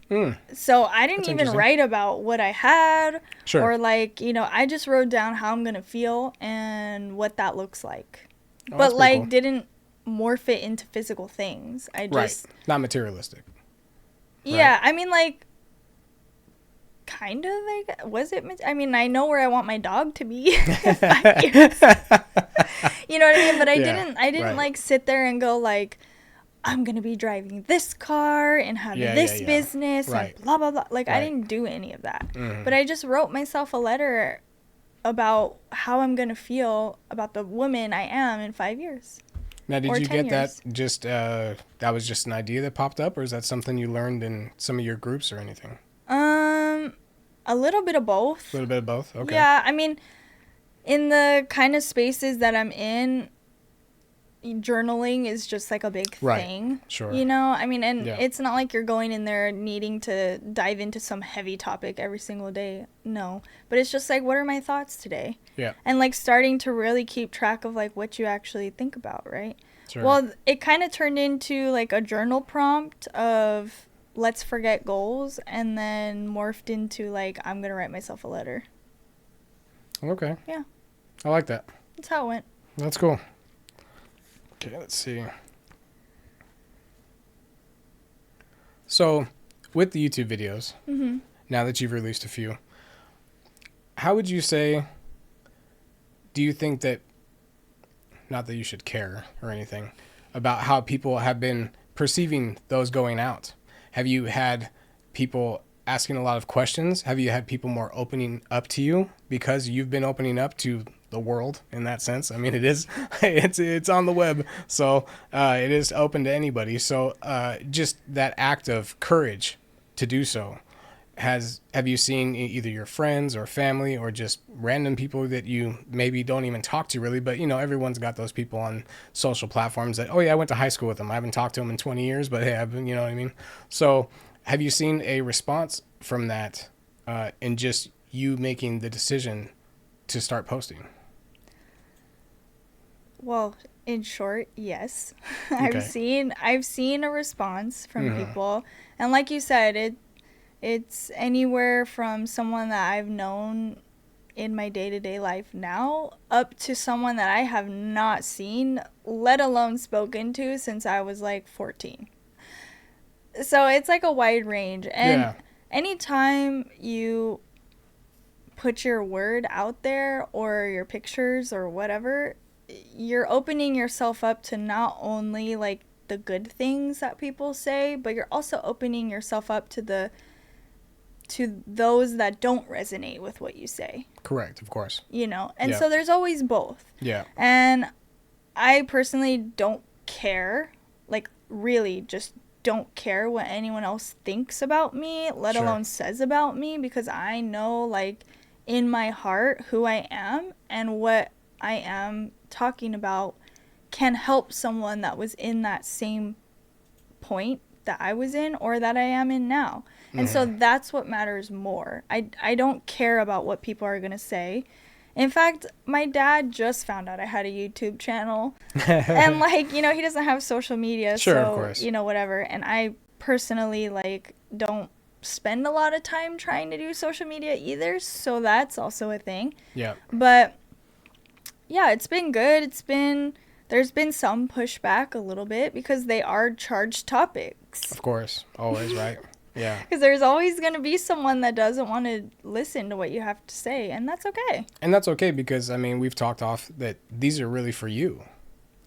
So I didn't even write about what I had or like, you know, I just wrote down how I'm going to feel and what that looks like. But like cool. Didn't morph it into physical things. I just not materialistic. Yeah, I mean like kind of like was it I mean I know where I want my dog to be in 5 years. You know what I mean? But I didn't like sit there and go like I'm gonna be driving this car and have this business and blah blah blah. Like I didn't do any of that. But I just wrote myself a letter about how I'm gonna feel about the woman I am in 5 years. Now, did you get that just that was just an idea that popped up, or is that something you learned in some of your groups or anything? A little bit of both. A little bit of both. Okay. Yeah, I mean, in the kind of spaces that I'm in, journaling is just like a big thing. Sure. You know, I mean, and it's not like you're going in there needing to dive into some heavy topic every single day. No, but it's just like, what are my thoughts today? Yeah. And like starting to really keep track of like what you actually think about, right? Sure. Well, it kind of turned into like a journal prompt of let's forget goals, and then morphed into like I'm gonna write myself a letter. Okay. Yeah. I like that. That's how it went. That's cool. Okay, let's see. So, with the YouTube videos, now that you've released a few, how would you say, do you think that, not that you should care or anything, about how people have been perceiving those going out? Have you had people asking a lot of questions? Have you had people more opening up to you because you've been opening up to the world in that sense. I mean, it is, it's on the web, so it is open to anybody. So just that act of courage to do so. Have you seen either your friends or family or just random people that you maybe don't even talk to really, but everyone's got those people on social platforms that, oh yeah, I went to high school with them. I haven't talked to them in 20 years, but hey, you know what I mean? So have you seen a response from that in just you making the decision to start posting? Well, in short, yes. Okay. I've seen a response from people. And like you said, it's anywhere from someone that I've known in my day-to-day life now up to someone that I have not seen, let alone spoken to since I was like 14. So it's like a wide range. And Yeah. anytime you put your word out there or your pictures or whatever, you're opening yourself up to not only like the good things that people say, but you're also opening yourself up to those that don't resonate with what you say. Correct, of course. And Yeah. so there's always both. Yeah. And I personally don't care, like really just don't care what anyone else thinks about me, let Sure. alone says about me, because I know like in my heart who I am and what I am talking about can help someone that was in that same point that I was in or that I am in now. And so that's what matters more. I don't care about what people are going to say. In fact, my dad just found out I had a YouTube channel. And like, he doesn't have social media, Sure, of so, course. whatever. And I personally like don't spend a lot of time trying to do social media either, so that's also a thing. Yeah. But yeah, it's been good. There's been some pushback a little bit because they are charged topics. Of course. Always, right? Yeah. Because there's always going to be someone that doesn't want to listen to what you have to say, and that's okay. And that's okay because, I mean, we've talked off that these are really for you.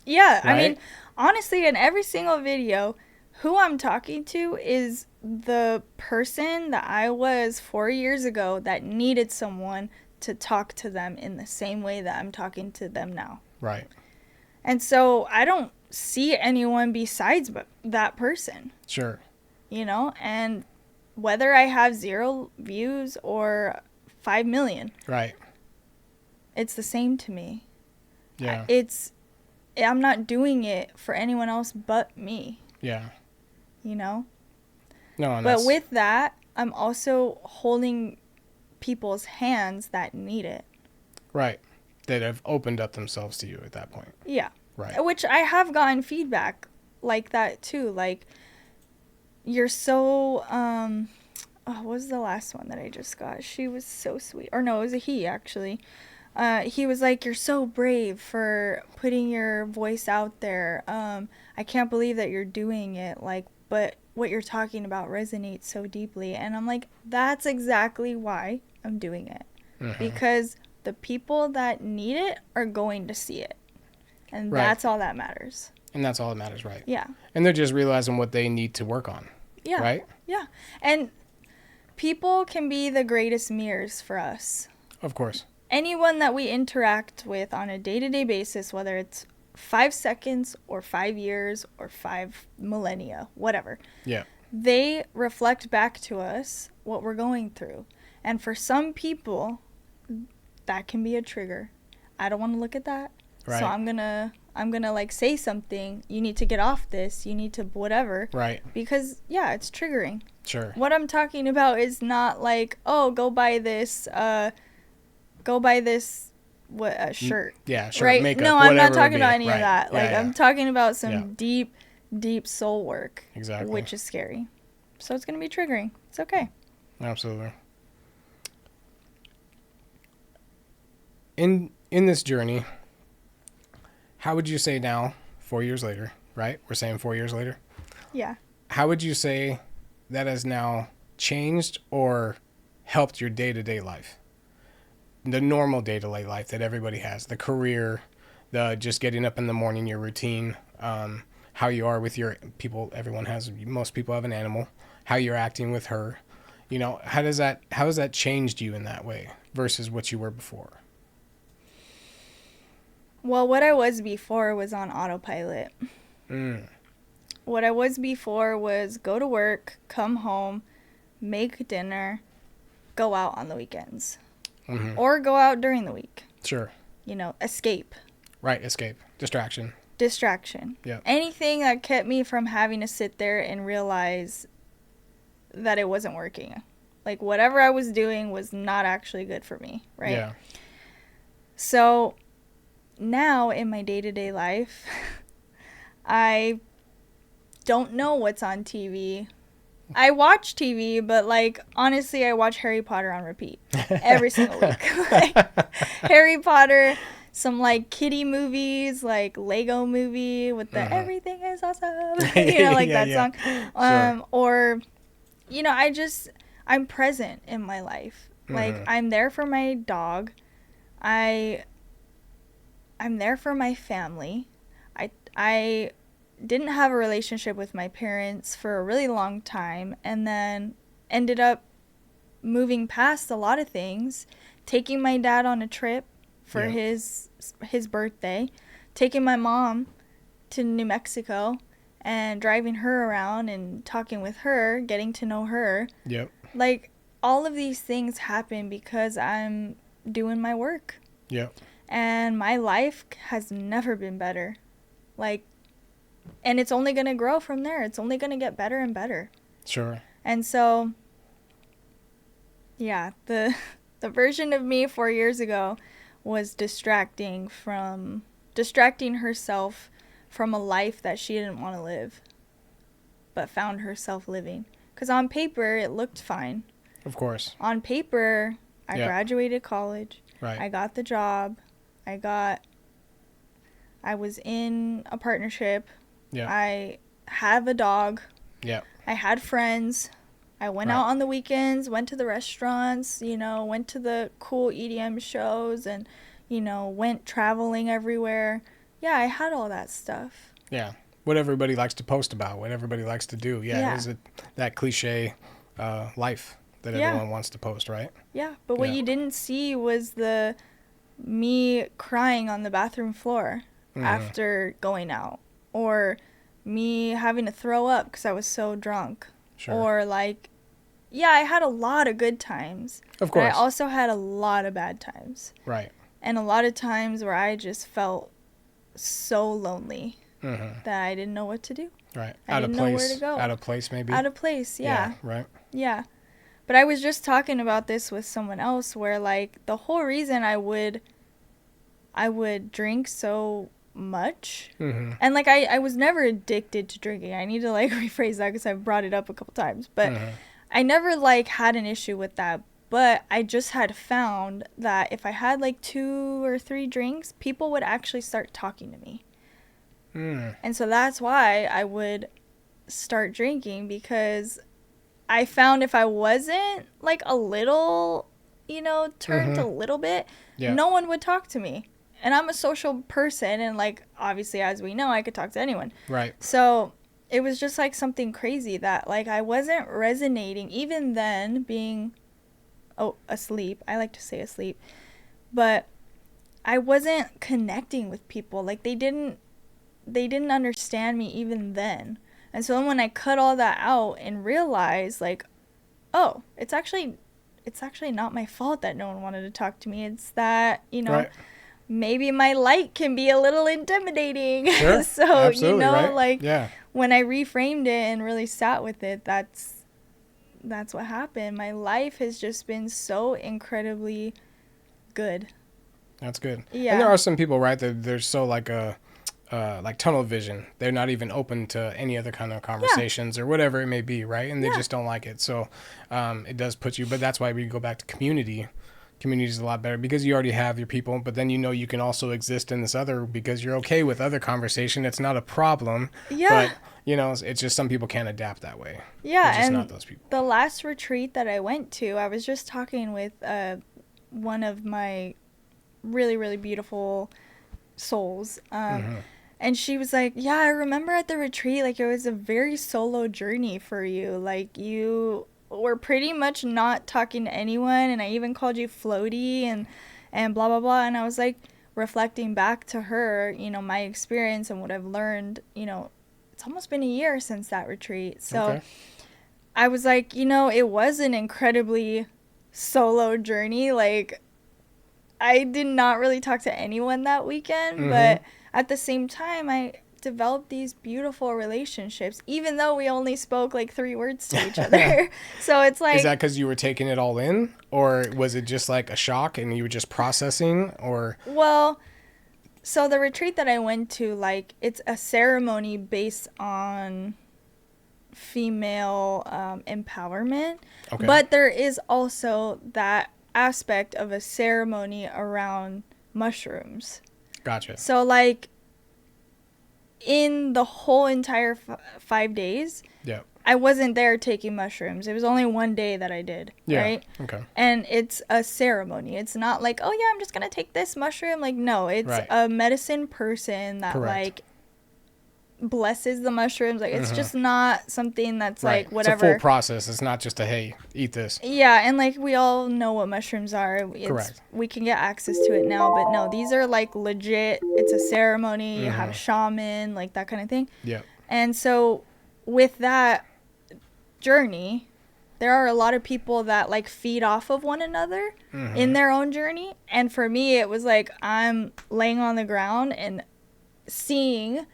Yeah, Right? I mean, honestly, in every single video, who I'm talking to is the person that I was 4 years ago that needed someone to talk to them in the same way that I'm talking to them now. Right. And so I don't see anyone besides that person. Sure. And whether I have 0 views or 5 million, Right. it's the same to me. Yeah. I'm not doing it for anyone else but me. Yeah. No, and but with that, I'm also holding people's hands that need it. Right. That have opened up themselves to you at that point. Yeah. Right. Which I have gotten feedback like that too. Like, you're so, what was the last one that I just got? She was so sweet. Or no, it was a he, actually. He was like, you're so brave for putting your voice out there. I can't believe that you're doing it. Like, but what you're talking about resonates so deeply. And I'm like, that's exactly why I'm doing it. Because the people that need it are going to see it. And Right. that's all that matters. And that's all that matters, right? Yeah. And they're just realizing what they need to work on. Yeah. Right? Yeah. And people can be the greatest mirrors for us. Of course. Anyone that we interact with on a day-to-day basis, whether it's 5 seconds or 5 years or 5 millennia, whatever. Yeah. They reflect back to us what we're going through. And for some people, that can be a trigger. I don't want to look at that. Right. So I'm gonna like say something. You need to get off this. You need to whatever. Right. Because yeah, it's triggering. Sure. What I'm talking about is not like, oh, go buy this shirt. Yeah, sure. Right? Makeup, No, I'm not whatever it talking be. about any Right. of that. Like, Yeah. I'm talking about some Yeah. deep, deep soul work. Exactly. Which is scary. So it's going to be triggering. It's okay. Absolutely. In this journey, how would you say now, 4 years later, right? We're saying 4 years later. Yeah. How would you say that has now changed or helped your day-to-day life? The normal day-to-day life that everybody has, the career, the just getting up in the morning, your routine, how you are with your people. Most people have an animal, how you're acting with her. How has that changed you in that way versus what you were before? Well, what I was before was on autopilot. Mm. What I was before was go to work, come home, make dinner, go out on the weekends. Mm-hmm. Or go out during the week. Sure. Escape. Right, escape. Distraction. Yeah. Anything that kept me from having to sit there and realize that it wasn't working. Like, whatever I was doing was not actually good for me, right? Yeah. So, now in my day-to-day life, I don't know what's on TV. I watch TV, but, like, honestly, I watch Harry Potter on repeat every single week. Like, Harry Potter, some, like, kiddie movies, like Lego movie with the everything is awesome, like that song. Sure. Or, I'm present in my life. Like, I'm there for my dog. I'm there for my family. I didn't have a relationship with my parents for a really long time, and then ended up moving past a lot of things, taking my dad on a trip for his birthday, taking my mom to New Mexico and driving her around and talking with her, getting to know her. Yep. Like, all of these things happen because I'm doing my work. Yep. And my life has never been better. Like, and it's only going to grow from there. It's only going to get better and better. Sure. And so, yeah, the version of me 4 years ago was distracting herself from a life that she didn't want to live, but found herself living. Because on paper, it looked fine. Of course. On paper, I graduated college. Right. I got the job. I was in a partnership. Yeah. I have a dog. Yeah. I had friends. I went out on the weekends, went to the restaurants, went to the cool EDM shows, and, went traveling everywhere. Yeah, I had all that stuff. Yeah. What everybody likes to post about, what everybody likes to do. Yeah. It is that cliche life that everyone wants to post, right? Yeah, but what you didn't see was me crying on the bathroom floor after going out, or me having to throw up because I was so drunk. Sure. Or, like, I had a lot of good times. Of course. But I also had a lot of bad times. Right. And a lot of times where I just felt so lonely that I didn't know what to do. Right. I didn't know where to go. Out of place, maybe? Out of place, yeah. Right. Yeah. But I was just talking about this with someone else where, like, the whole reason I would drink so much, and, like, I was never addicted to drinking. I need to, like, rephrase that because I've brought it up a couple times. But I never, like, had an issue with that. But I just had found that if I had, like, 2 or 3 drinks, people would actually start talking to me. And so that's why I would start drinking, because I found if I wasn't, like, a little, turned a little bit, no one would talk to me. And I'm a social person, and, like, obviously, as we know, I could talk to anyone. Right. So it was just, like, something crazy that, like, I wasn't resonating, even then, being asleep. I like to say asleep. But I wasn't connecting with people. Like, they didn't understand me even then. And so when I cut all that out and realized, like, oh, it's actually not my fault that no one wanted to talk to me. It's that, maybe my light can be a little intimidating. Sure. So, absolutely, right? When I reframed it and really sat with it, that's what happened. My life has just been so incredibly good. That's good. Yeah. And there are some people, right, that they're so like tunnel vision. They're not even open to any other kind of conversations or whatever it may be, right? And they just don't like it. So it does put you, but that's why we go back to community. Community is a lot better because you already have your people, but then you can also exist in this other because you're okay with other conversation. It's not a problem. Yeah. But, it's just some people can't adapt that way. Yeah. They're just and not those people. The last retreat that I went to, I was just talking with one of my really, really beautiful souls. And she was like, yeah, I remember at the retreat, like, it was a very solo journey for you. Like, you were pretty much not talking to anyone, and I even called you floaty and blah, blah, blah. And I was like, reflecting back to her, my experience and what I've learned, it's almost been a year since that retreat. So Okay. I was like, it was an incredibly solo journey. Like, I did not really talk to anyone that weekend, but at the same time, I developed these beautiful relationships, even though we only spoke like 3 words to each other. So it's like, Is that because you were taking it all in, or was it just like a shock and you were just processing, or? well, so the retreat that I went to, like, it's a ceremony based on female empowerment, Okay. but there is also that aspect of a ceremony around mushrooms. Gotcha. So, like, in the whole entire 5 days, Yeah. I wasn't there taking mushrooms. It was only one day that I did, Yeah. right? Okay. And it's a ceremony. It's not like, oh yeah, I'm just gonna take this mushroom. Like, no, it's Right. a medicine person that Correct. like blesses the mushrooms. Like, it's just not something that's Right. like whatever. It's a full process. It's not just a, hey, eat this. Yeah, and like we all know what mushrooms are. Correct. We can get access to it now, but no, these are like legit. It's a ceremony. You have a shaman, like that kind of thing. Yeah. And so with that journey, there are a lot of people that like feed off of one another in their own journey. And for me, it was like I'm laying on the ground and seeing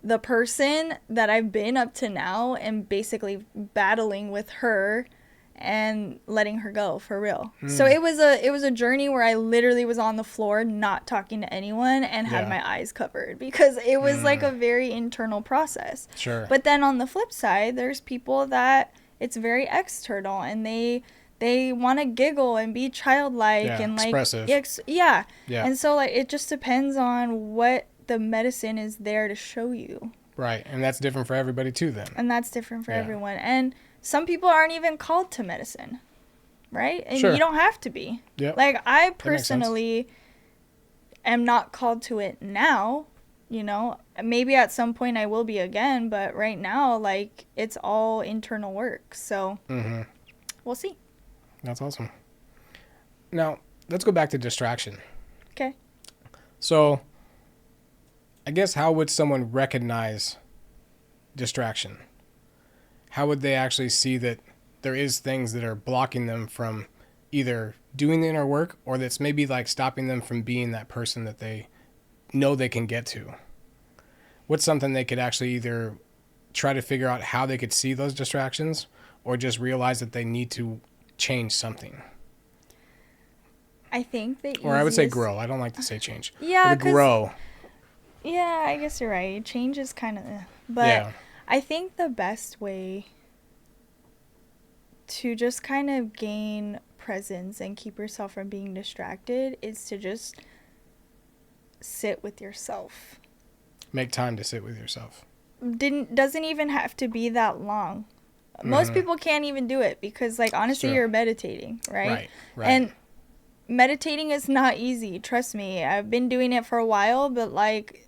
the person that I've been up to now and basically battling with her and letting her go for real. So it was a journey where I literally was on the floor not talking to anyone and had my eyes covered because it was like a very internal process. Sure. But then on the flip side, there's people that it's very external and they want to giggle and be childlike and like expressive. Yeah. Yeah. And so like it just depends on what the medicine is there to show you. Right. And that's different for everybody too then. And that's different for everyone. And some people aren't even called to medicine, right? And Sure. you don't have to be. Yep. Like, I makes sense. personally am not called to it now, Maybe at some point I will be again, but right now, like, it's all internal work. So, we'll see. That's awesome. Now, let's go back to distraction. Okay. So, I guess how would someone recognize distraction? How would they actually see that there is things that are blocking them from either doing the inner work or that's maybe like stopping them from being that person that they know they can get to? What's something they could actually either try to figure out how they could see those distractions or just realize that they need to change something? I think the Or I would say easiest- grow. I don't like to say change. Yeah, But 'cause- grow. Yeah, I guess you're right. Change is kind of, but Yeah. I think the best way to just kind of gain presence and keep yourself from being distracted is to just sit with yourself. Make time to sit with yourself. Doesn't even have to be that long. Most people can't even do it because, like, honestly, Sure. you're meditating, right? Right. And meditating is not easy. Trust me. I've been doing it for a while, but like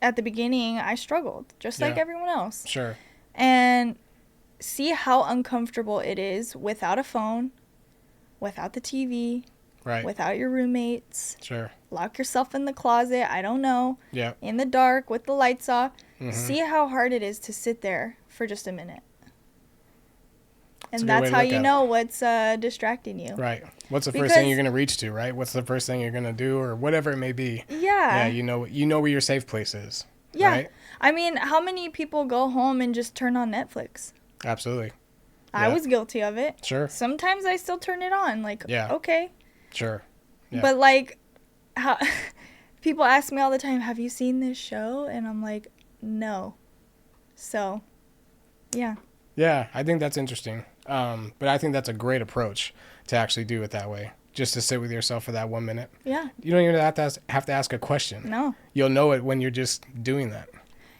at the beginning, I struggled just like Yeah. everyone else. Sure. And see how uncomfortable it is without a phone, without the TV, Right. without your roommates. Sure. Lock yourself in the closet, I don't know, Yeah. in the dark with the lights off. See how hard it is to sit there for just a minute. That's a And good way that's to how look you at know what's distracting you. Right. What's the first Because- thing you're going to reach to, right? What's the first thing you're going to do or whatever it may be? Yeah. Yeah, you know where your safe place is. Yeah. Right? I mean, how many people go home and just turn on Netflix? Absolutely. I Yeah. was guilty of it. Sure. Sometimes I still turn it on. Like, Yeah. okay. Sure. Yeah. But, like, how people ask me all the time, have you seen this show? And I'm like, no. So, yeah. Yeah, I think that's interesting. But I think that's a great approach to actually do it that way. Just to sit with yourself for that 1 minute. Yeah. You don't even have to ask a question. No. You'll know it when you're just doing that.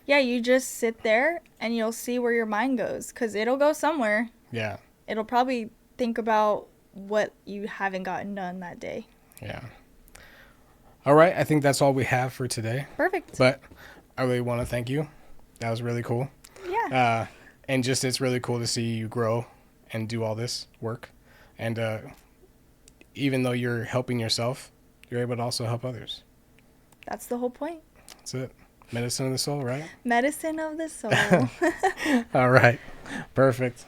Yeah, you just sit there and you'll see where your mind goes because it'll go somewhere. Yeah. It'll probably think about what you haven't gotten done that day. Yeah. All right. I think that's all we have for today. Perfect. But I really want to thank you. That was really cool. Yeah. And just it's really cool to see you grow and do all this work. And even though you're helping yourself, you're able to also help others. That's the whole point. That's it. Medicine of the soul, right? Medicine of the soul. All right. Perfect.